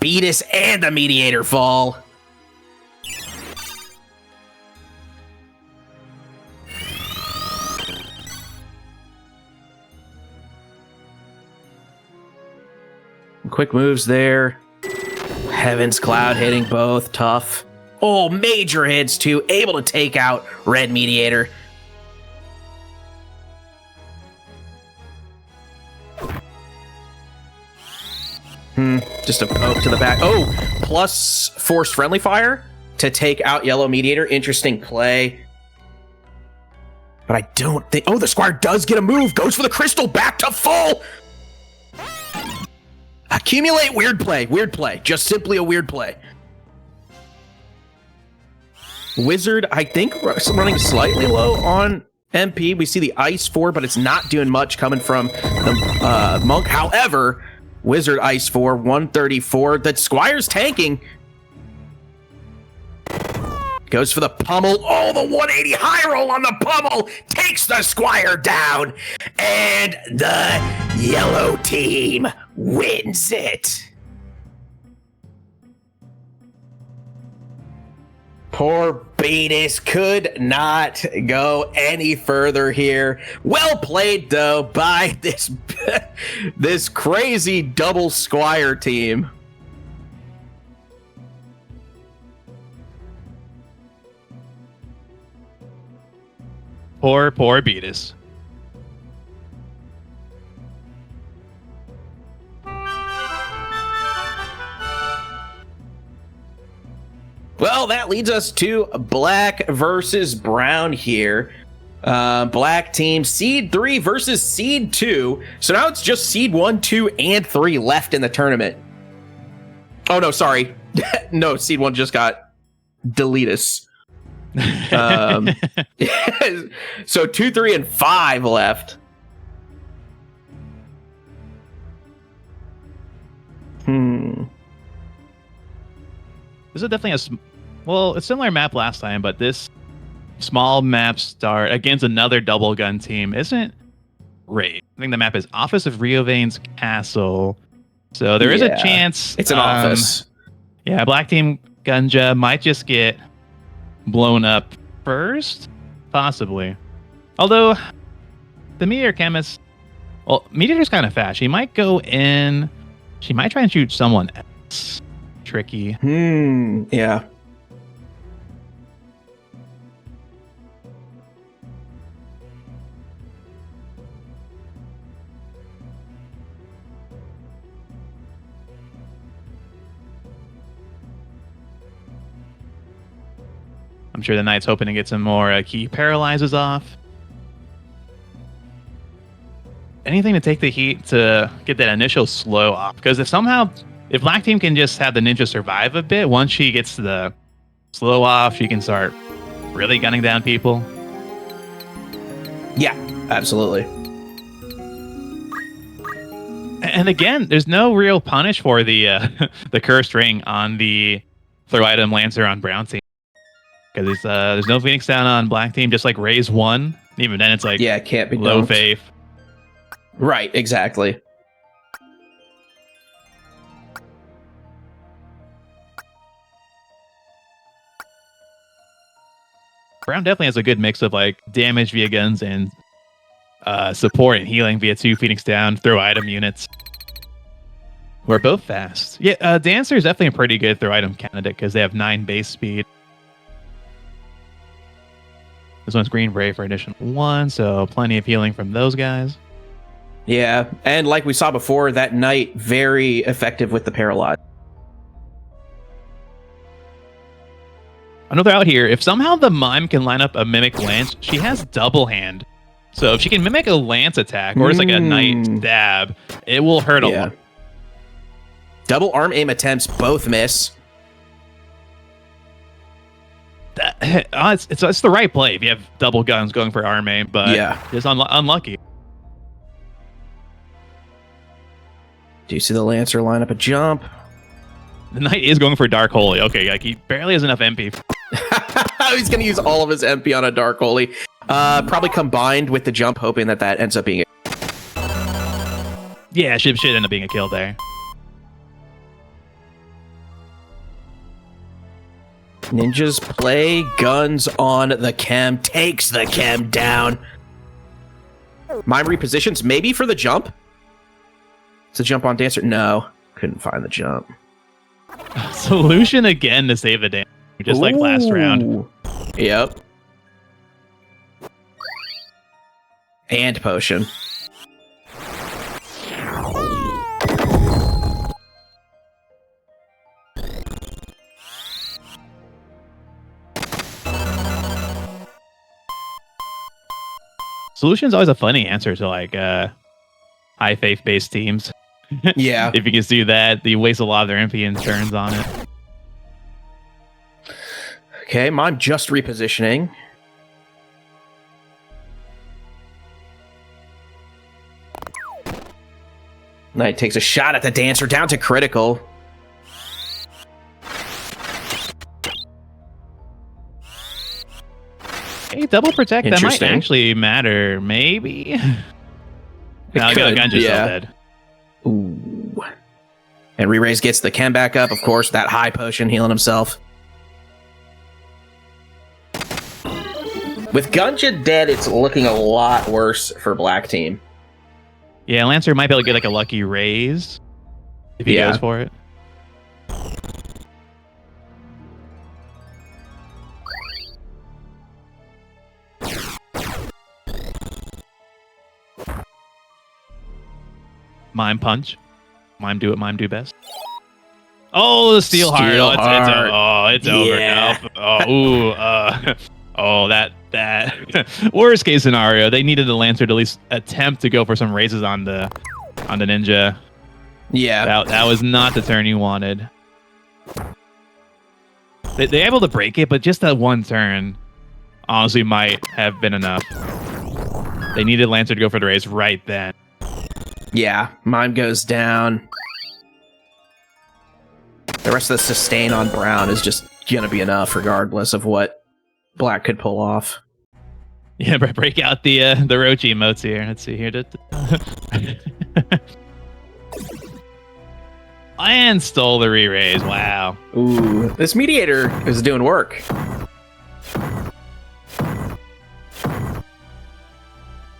Beatus and the Mediator fall. Quick moves there. Heaven's Cloud hitting both, tough. Oh, major hits too, able to take out Red Mediator. Just a poke to the back. Oh, plus forced friendly fire to take out Yellow Mediator. Interesting play. But I don't think... Oh, the Squire does get a move. Goes for the crystal. Back to full. Accumulate. Weird play. Weird play. Just simply a weird play. Wizard, I think, running slightly low on MP. We see the Ice 4, but it's not doing much coming from the Monk. However... Wizard Ice 4, 134. That Squire's tanking. Goes for the pummel. Oh, the 180 high roll on the pummel takes the Squire down. And the yellow team wins it. Poor Beatus could not go any further here. Well played, though, by this crazy double Squire team. Poor Beatus. Well, that leads us to Black versus Brown here. Black team seed 3 versus seed 2. So now it's just seed 1, 2, and 3 left in the tournament. Oh, no, sorry. No, seed 1 just got Deletus. So 2, 3, and 5 left. This is definitely a similar map last time, but this small map start against another double gun team isn't great. I think the map is Office of Riovane's Castle, so there is a chance it's an office. Yeah, Black team Gunja might just get blown up first, possibly. Although the Meteor Chemist, well, Meteor's kind of fast. She might go in. She might try and shoot someone else. Tricky. Yeah. I'm sure the Knight's hoping to get some more key paralyzes off. Anything to take the heat to get that initial slow off. Because if Black Team can just have the ninja survive a bit, once she gets the slow off, she can start really gunning down people. Yeah, absolutely. And again, there's no real punish for the the cursed ring on the throw item Lancer on Brown Team. Because there's no Phoenix down on Black Team, just like raise 1. Even then, it's like it can't be low dunked. faith. Right, exactly. Brown definitely has a good mix of like damage via guns and support and healing via 2 Phoenix down throw item units. Who are both fast. Yeah, Dancer is definitely a pretty good throw item candidate because they have 9 base speed. This one's Green Brave for additional 1, so plenty of healing from those guys. Yeah, and like we saw before, that Knight very effective with the Paralyze. Another out here, if somehow the Mime can line up a Mimic Lance, she has double hand. So if she can mimic a Lance attack, or just like a Knight stab, it will hurt a lot. Double arm aim attempts both miss. It's the right play if you have double guns going for arm aim, but just unlucky. Do you see the Lancer line up a jump? The Knight is going for Dark Holy. Okay, like he barely has enough MP. He's going to use all of his MP on a Dark Holy. Probably combined with the jump, hoping that ends up being... Yeah, should end up being a kill there. Ninjas play guns on the Chem. Takes the Chem down. Mime repositions, maybe for the jump? It's a jump on Dancer? No. Couldn't find the jump. Solution again to save the damage, just like last round. Yep. And potion. Solution's always a funny answer to like high faith based teams. Yeah. If you can do that, you waste a lot of their MP and turns on it. Okay, Mime just repositioning. Knight takes a shot at the Dancer, down to critical. Hey, double protect, that might actually matter, maybe? No, Gunja's still dead. Ooh. And Re-Raise gets the Chem back up, of course, that high potion healing himself. With Gunja dead, it's looking a lot worse for Black Team. Yeah, Lancer might be able to get like a lucky raise if he goes for it. Mime punch. Mime do what mime do best. Oh, the steel heart. It's over now. That worst case scenario. They needed the Lancer to at least attempt to go for some raises on the ninja. Yeah. That was not the turn you wanted. They're able to break it, but just that one turn honestly might have been enough. They needed Lancer to go for the raise right then. Yeah, Mime goes down. The rest of the sustain on Brown is just gonna be enough, regardless of what Black could pull off. Yeah, break out the Rochi emotes here. Let's see here. And stole the re-raise. Wow. Ooh, this mediator is doing work.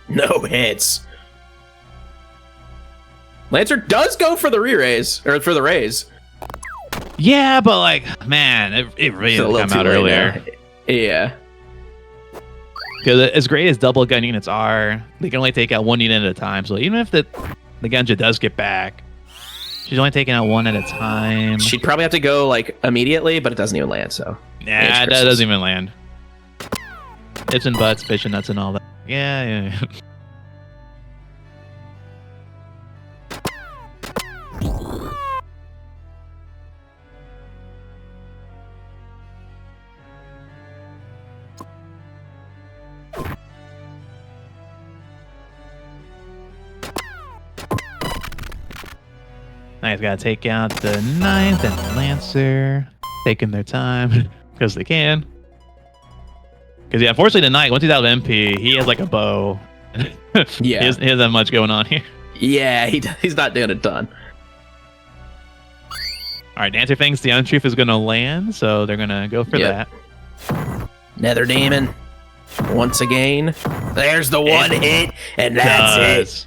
No hits. Lancer does go for the re-raise, or for the raise. Yeah, but like, man, it really didn't come out earlier. Yeah. Because as great as double gun units are, they can only take out one unit at a time. So even if the Gunja does get back, she's only taking out one at a time. She'd probably have to go like immediately, but it doesn't even land, so. Nah, that doesn't even land. Hips and butts, fish and nuts and all that. Yeah. Now he's got to take out the 9th and the Lancer. Taking their time because they can. Because, yeah, unfortunately, the Knight, once he's out of MP, he has like a bow. Yeah. He doesn't have much going on here. Yeah, he's not doing a ton. All right, Dancer thinks the Untruth is going to land, so they're going to go for that. Nether Demon. Once again. There's the one hit, and that's it.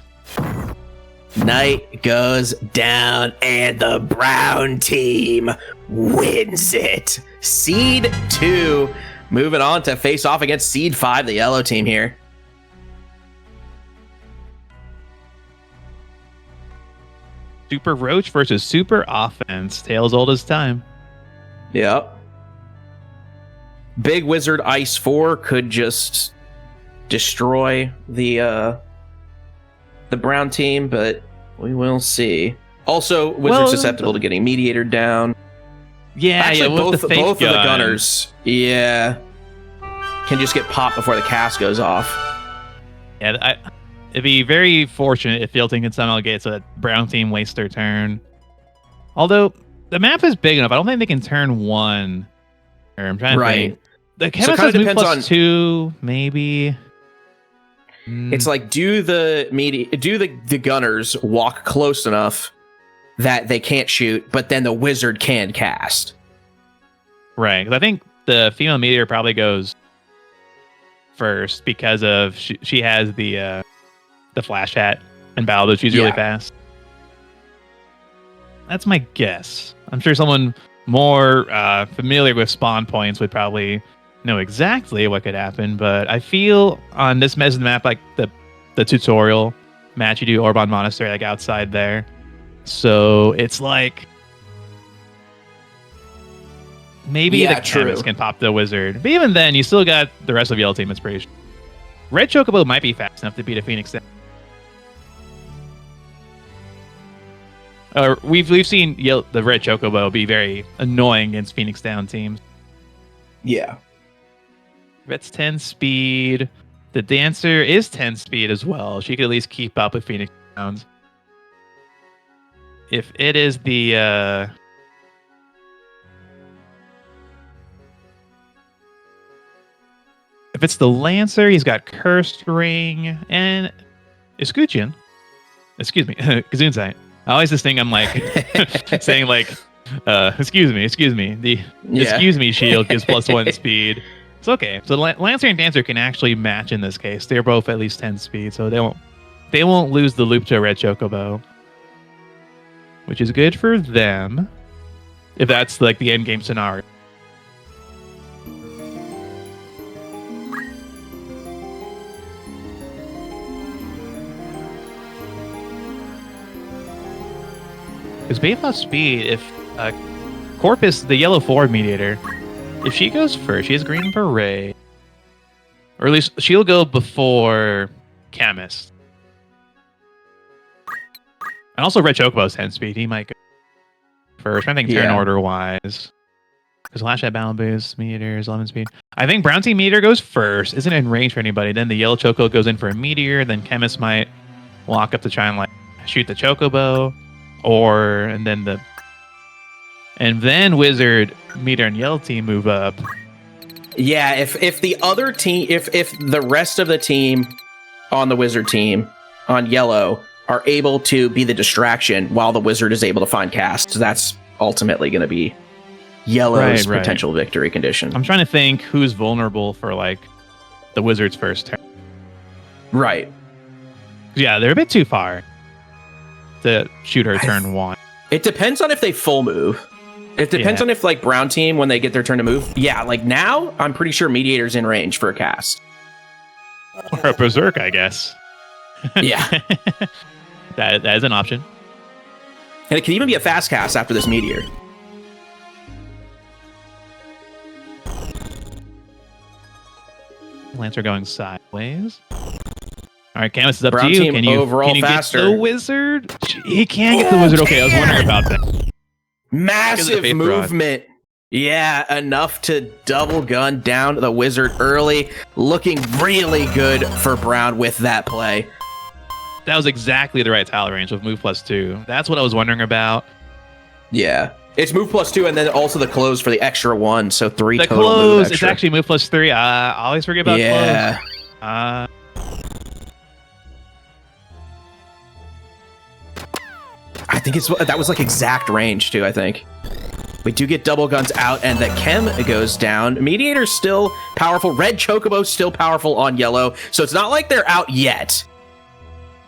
Knight goes down, and the brown team wins it. Seed 2 moving on to face off against Seed 5, the yellow team here. Super Roach versus Super Offense. Tale as old as time. Yep. Big Wizard Ice 4 could just destroy the brown team, but we will see. Also, Wizard's susceptible to getting Mediator down. Yeah, actually, both of the gun. gunners, can just get popped before the cast goes off. Yeah, It'd be very fortunate if Field Team can somehow get so that Brown Team wastes their turn. Although, the map is big enough. I don't think they can turn 1. Or I'm trying to think. The Chemist has move plus 2, maybe. It's like, do the gunners walk close enough that they can't shoot, but then the wizard can cast? Right, because I think the female meteor probably goes first because of she has the flash hat and battle, but she's really fast. That's my guess. I'm sure someone more familiar with spawn points would probably know exactly what could happen, but I feel on this mess of the map, like the tutorial match, you do Orban Monastery like outside there, so it's like maybe the Chemist can pop the wizard, but even then you still got the rest of Yellow Team. It's pretty Red Chocobo might be fast enough to beat a Phoenix Down. We've seen the Red Chocobo be very annoying against Phoenix Down teams. Yeah. Red's 10 speed. The Dancer is 10 speed as well. She could at least keep up with Phoenix Downs. If it is the... if it's the Lancer, he's got Cursed Ring and Escutcheon. Excuse me, Gesundheit. I always this thing I'm like saying like, excuse me. The excuse me shield gives +1 speed. It's okay. So Lancer and Dancer can actually match in this case. They're both at least 10 speed, so they won't lose the loop to a Red Chocobo, which is good for them if that's like the end game scenario. Because based off speed, if Corpus, the yellow forward mediator, if she goes first, she has green beret. Or at least she'll go before Chemist. And also Red Chocobo's 10 speed. He might go first. I think turn order wise. Because Lash at Battle Boost, Meteors, 11 speed. I think Brown Team Meteor goes first. Isn't in range for anybody. Then the yellow Choco goes in for a Meteor. Then Chemist might walk up to try and like shoot the Chocobo. And then Wizard, Meteor, and Yellow Team move up. Yeah, if the other team, if the rest of the team on the Wizard team on Yellow are able to be the distraction while the Wizard is able to find casts, that's ultimately going to be Yellow's potential victory condition. I'm trying to think who's vulnerable for like the Wizard's first turn. Right. Yeah, they're a bit too far to shoot her turn 1. It depends on if they full move. It depends on if like Brown Team, when they get their turn to move. Yeah, like now I'm pretty sure Mediator's in range for a cast. Or a Berserk, I guess. Yeah. that is an option. And it can even be a fast cast after this Meteor. Lancer going sideways. All right, Camus is up Brown to you. Team Can you faster. get the Wizard? He can get the Wizard. Okay, I was wondering about that. Massive movement. Yeah, enough to double gun down the Wizard early. Looking really good for Brown with that play. That was exactly the right tile range with move +2. That's what I was wondering about. Yeah. It's move +2 and then also the close for the extra 1. So 3 the total close, move extra. It's actually move +3. I always forget about close. I think that was like exact range too, I think. We do get double guns out and the Chem goes down. Mediator's still powerful. Red Chocobo's still powerful on Yellow. So it's not like they're out yet.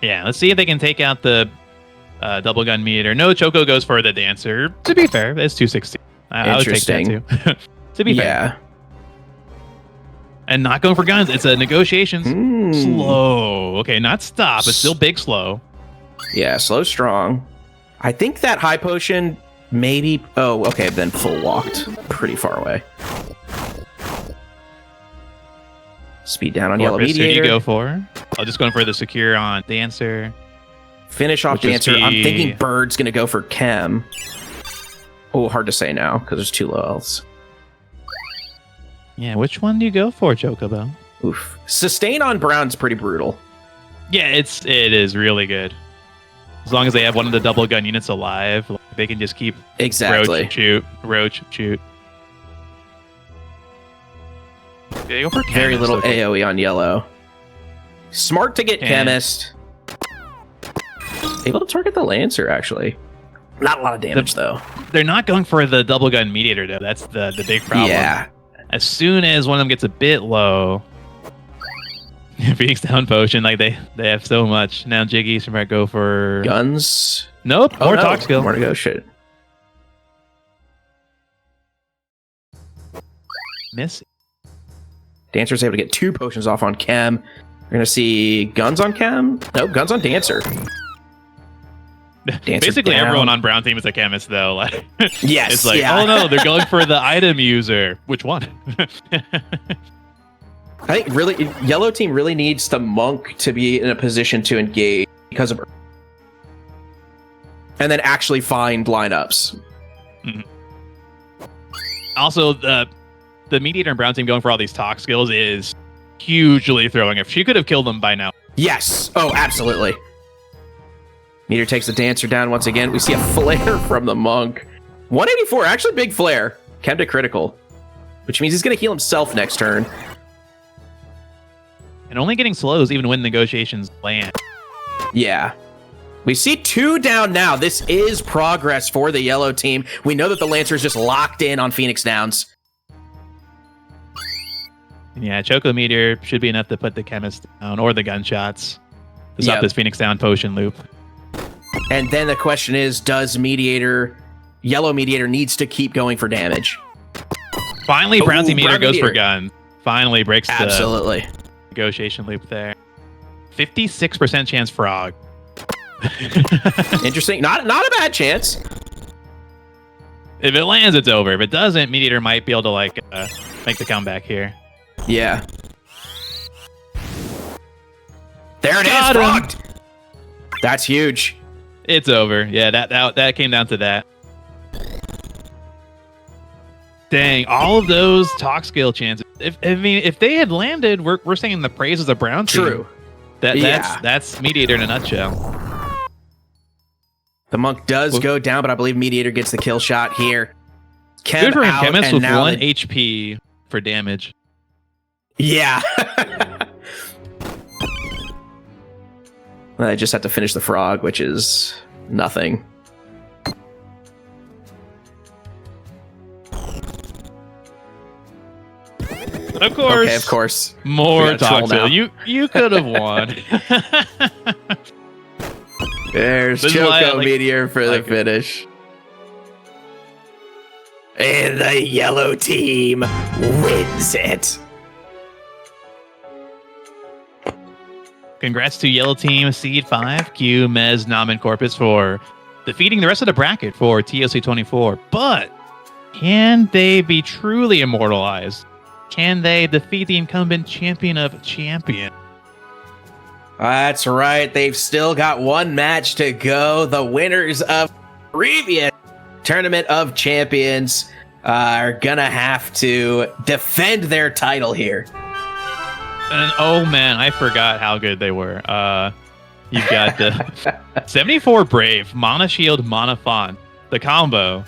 Yeah, let's see if they can take out the double gun Mediator. No, Choco goes for the Dancer. To be fair, it's 260. I would take that too. To be fair. And not going for guns. It's a negotiations. Slow. Okay, not stop. It's still big slow. Yeah, slow strong. I think that high potion maybe... Oh, okay, then full walked. Pretty far away. Speed down on Yellow Mediator. Who do you go for? I'll just go for the secure on Dancer. Finish off Dancer. I'm thinking Bird's going to go for Chem. Oh, hard to say now because there's 2 low healths. Yeah, which one do you go for, Chocobo? Oof. Sustain on Brown's pretty brutal. Yeah, it is really good. As long as they have one of the double gun units alive, they can just keep exactly roach shoot. They go for very Chemist, little okay. AoE on yellow. Smart to get Chemist. Able to target the Lancer, actually. Not a lot of damage, though. They're not going for the double gun Mediator, though. That's the big problem. Yeah. As soon as one of them gets a bit low, Phoenix Down Potion, like they have so much. Now Jiggy should might go for... Guns? Nope, more talk skill. More to go, shit. Miss. Dancer's able to get 2 potions off on Chem. We're going to see guns on Chem? Nope, guns on Dancer. Basically, down. everyone on Brown team is a chemist, though. Like, yes, it's like, yeah. oh no, they're going for the item user. Which one? I think really, yellow team really needs the monk to be in a position to engage because of, and then actually find lineups. Mm-hmm. Also, the Mediator and Brown team going for all these talk skills is hugely throwing. If she could have killed them by now. Yes. Oh, absolutely. Meteor takes the Dancer down once again. We see a flare from the monk. 184, actually big flare. Chem to critical, which means he's going to heal himself next turn. And only getting slows even when negotiations land. Yeah. We see 2 down now. This is progress for the yellow team. We know that the Lancer is just locked in on Phoenix Downs. Yeah, Choco Meteor should be enough to put the chemist down or the gunshots to stop Yep. this Phoenix Down potion loop. And then the question is, does Yellow Mediator needs to keep going for damage? Finally, Brown team Meteor Brown goes for Meteor. gun. Finally breaks Absolutely. the negotiation loop there. 56% chance frog. Interesting. Not a bad chance. If it lands, it's over. If it doesn't, Mediator might be able to like make the comeback here. Yeah. There it is. Got him. Frogged. That's huge. It's over. Yeah, that came down to that. Dang, all of those talk skill chances. If they had landed, we're singing the praises of Brown team. True. That's Mediator in a nutshell. The monk does go down, but I believe Mediator gets the kill shot here. Chem Good for him. out, Chemist and with now 1 HP for damage. Yeah. I just have to finish the frog, which is nothing. Of course. Okay, of course. More We gotta troll talk now. skill. You could have won. There's This is why I Choco like- Meteor for the like it. finish. And the yellow team wins it. Congrats to Yellow Team Seed 5, Q, Mez, Nam, and Corpus for defeating the rest of the bracket for TOC 24. But can they be truly immortalized? Can they defeat the incumbent champion of champions? That's right. They've still got 1 match to go. The winners of previous Tournament of Champions are gonna have to defend their title here. And oh man, I forgot how good they were. You've got the 74 Brave, Mana Shield, Mana Font, the combo,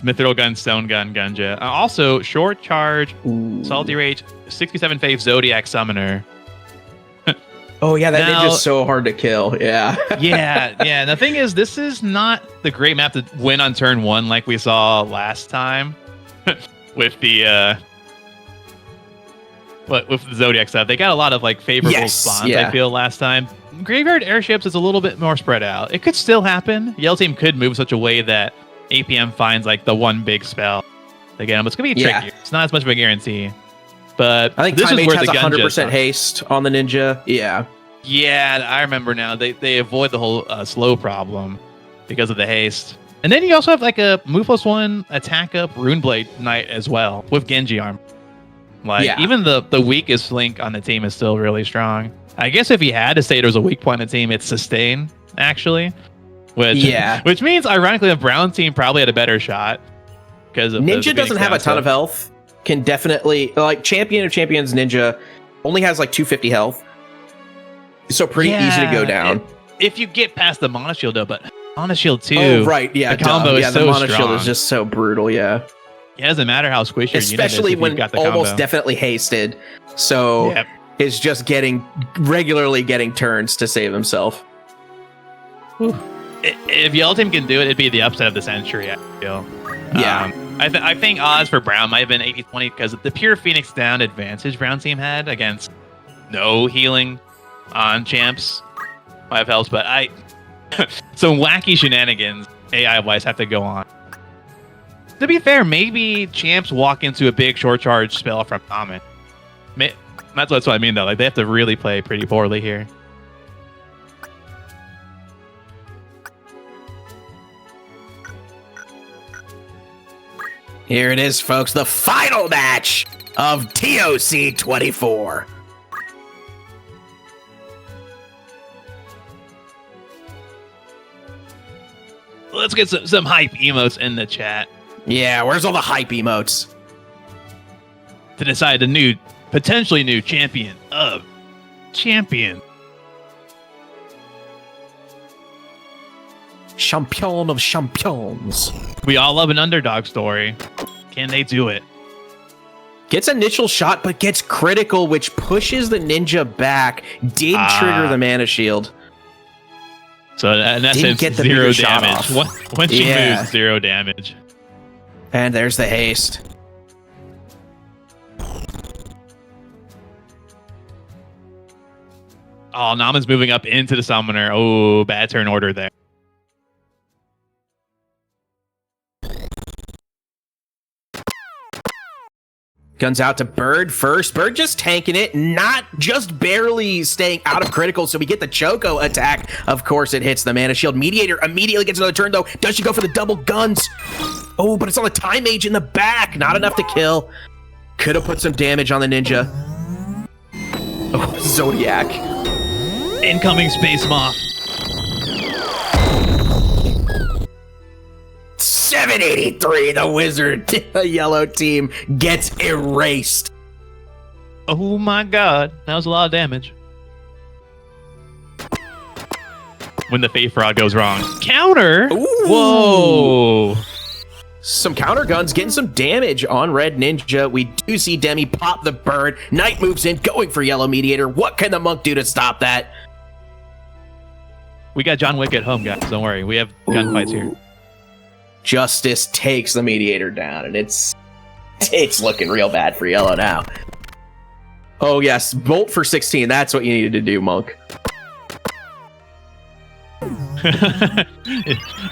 Mithril Gun, Stone Gun, Gunja. Also, Short Charge, Salty Rage, 67 Faith, Zodiac Summoner. Oh yeah, that Now- ninja's so hard to kill. Yeah. Yeah. And the thing is, this is not the great map to win on turn 1 like we saw last time with the with the Zodiac stuff. They got a lot of like favorable Yes, spawns, yeah. I feel, last time. Graveyard Airships is a little bit more spread out. It could still happen. Yellow Team could move such a way that APM finds like the one big spell. Again, it's going to be Yeah. tricky. It's not as much of a guarantee. But I think this Time is H where has the Gunja 100% comes. haste on the ninja. Yeah. Yeah, I remember now. They avoid the whole slow problem because of the haste. And then you also have like a move +1 attack up Runeblade Knight as well with Genji arm. Like Yeah. even the weakest link on the team is still really strong. I guess if you had to say there's a weak point on the team, it's sustain actually. Which means ironically the Brown team probably had a better shot because of Ninja the doesn't have a ton of health. Can definitely like Champion of Champions Ninja only has like 250 health. So pretty easy to go down. If you get past the Monoshield, though, but Monoshield 2. Oh, right. Yeah. The combo is the so Monoshield strong. is just so brutal. Yeah. It doesn't matter how squishy your unit is Especially if when you've got the almost combo. definitely hasted. So is just regularly getting turns to save himself. If Yellow Team can do it, it'd be the upset of the century, I feel. Yeah. I think odds for Brown might have been 80-20 because the pure Phoenix down advantage Brown team had against no healing on champs might have helped, but some wacky shenanigans AI-wise have to go on. To be fair, maybe champs walk into a big short charge spell from Common. That's what I mean, though. Like, they have to really play pretty poorly here. Here it is, folks. The final match of TOC 24. Let's get some hype emotes in the chat Yeah, where's all the hype emotes? to decide the potentially new champion of champions. Champion of champions. We all love an underdog story. Can they do it? Gets initial shot, but gets critical, which pushes the ninja back. Did trigger the mana shield. So in essence, get the zero bigger shot damage. off. When she Yeah. moves, 0 damage. And there's the haste. Oh, Nama's moving up into the summoner. Oh, bad turn order there. Guns out to Bird first. Bird just tanking it, not just barely staying out of critical, so we get the Choco attack. Of course, it hits the mana shield. Mediator immediately gets another turn, though. Does she go for the double guns? Oh, but it's on the Time Mage in the back. Not enough to kill. Could have put some damage on the ninja. Oh, Zodiac. Incoming Space Moth. 783, the wizard, the yellow team gets erased. Oh my god, that was a lot of damage. When the Faith Rod goes wrong. Counter? Ooh. Whoa. Some counter guns getting some damage on Red Ninja. We do see Demi pop the bird. Knight moves in, going for Yellow Mediator. What can the monk do to stop that? We got John Wick at home, guys. Don't worry. We have gunfights here. Justice takes the Mediator down, and it's looking real bad for Yellow now. Oh, yes. Bolt for 16. That's what you needed to do, monk.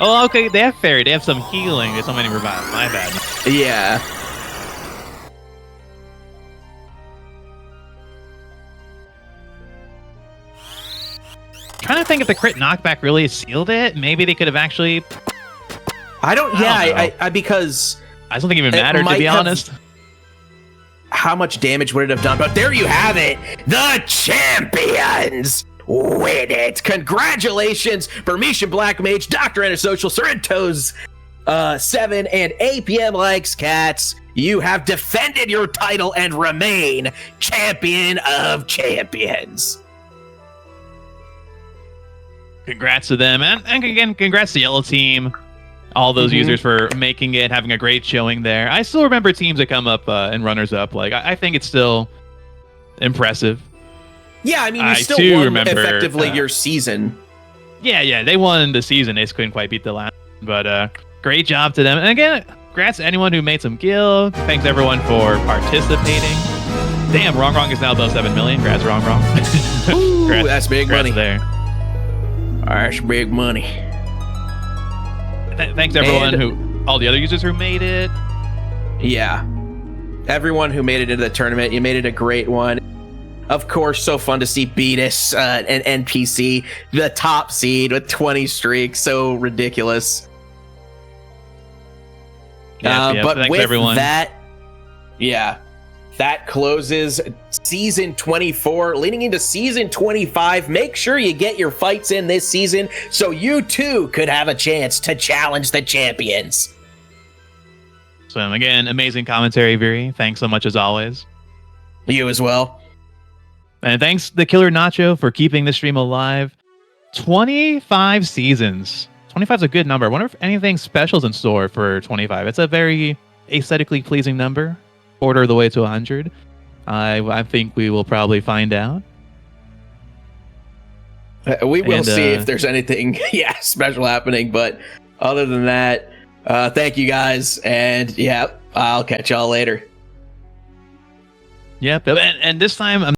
Oh, okay. They have fairy. They have some healing. There's so many revives. My bad. Yeah. Trying to think if the crit knockback really sealed it. Maybe they could have actually. I don't know. Because I don't think it even mattered, to might be have- honest. how much damage would it have done? But there you have it. The champions win it. Congratulations, Burmesian Black Mage, Dr. Antisocial, Sorrento's 7, and APM Likes Cats. You have defended your title and remain champion of champions. Congrats to them. And again, congrats to Yellow Team. All those users for making it, having a great showing there. I still remember teams that come up and runners up. Like, I think it's still impressive. Yeah, I mean, you I still too won remember, effectively your season. Yeah, they won the season. They just couldn't quite beat the last. But great job to them. And again, congrats to anyone who made some guild. Thanks everyone for participating. Damn, Wrong is now above 7 million. Congrats, Wrong. Ooh, Congrats, that's big congrats money. there. That's big money. Thanks everyone all the other users who made it. Yeah. Everyone who made it into the tournament, you made it a great one. Of course, so fun to see Beatus and NPC, the top seed with 20 streaks. So ridiculous. But but with everyone. that, that closes season 24. Leading into season 25, make sure you get your fights in this season so you too could have a chance to challenge the champions. So again, amazing commentary, Viri. Thanks so much as always. You as well. And thanks the Killer Nacho for keeping this stream alive. 25 seasons. 25 is a good number. I wonder if anything special is in store for 25. It's a very aesthetically pleasing number. Quarter of the way to 100. I think we will probably find out. We will see if there's anything special happening. But other than that, thank you guys. And I'll catch y'all later. Yep. And this time, I'm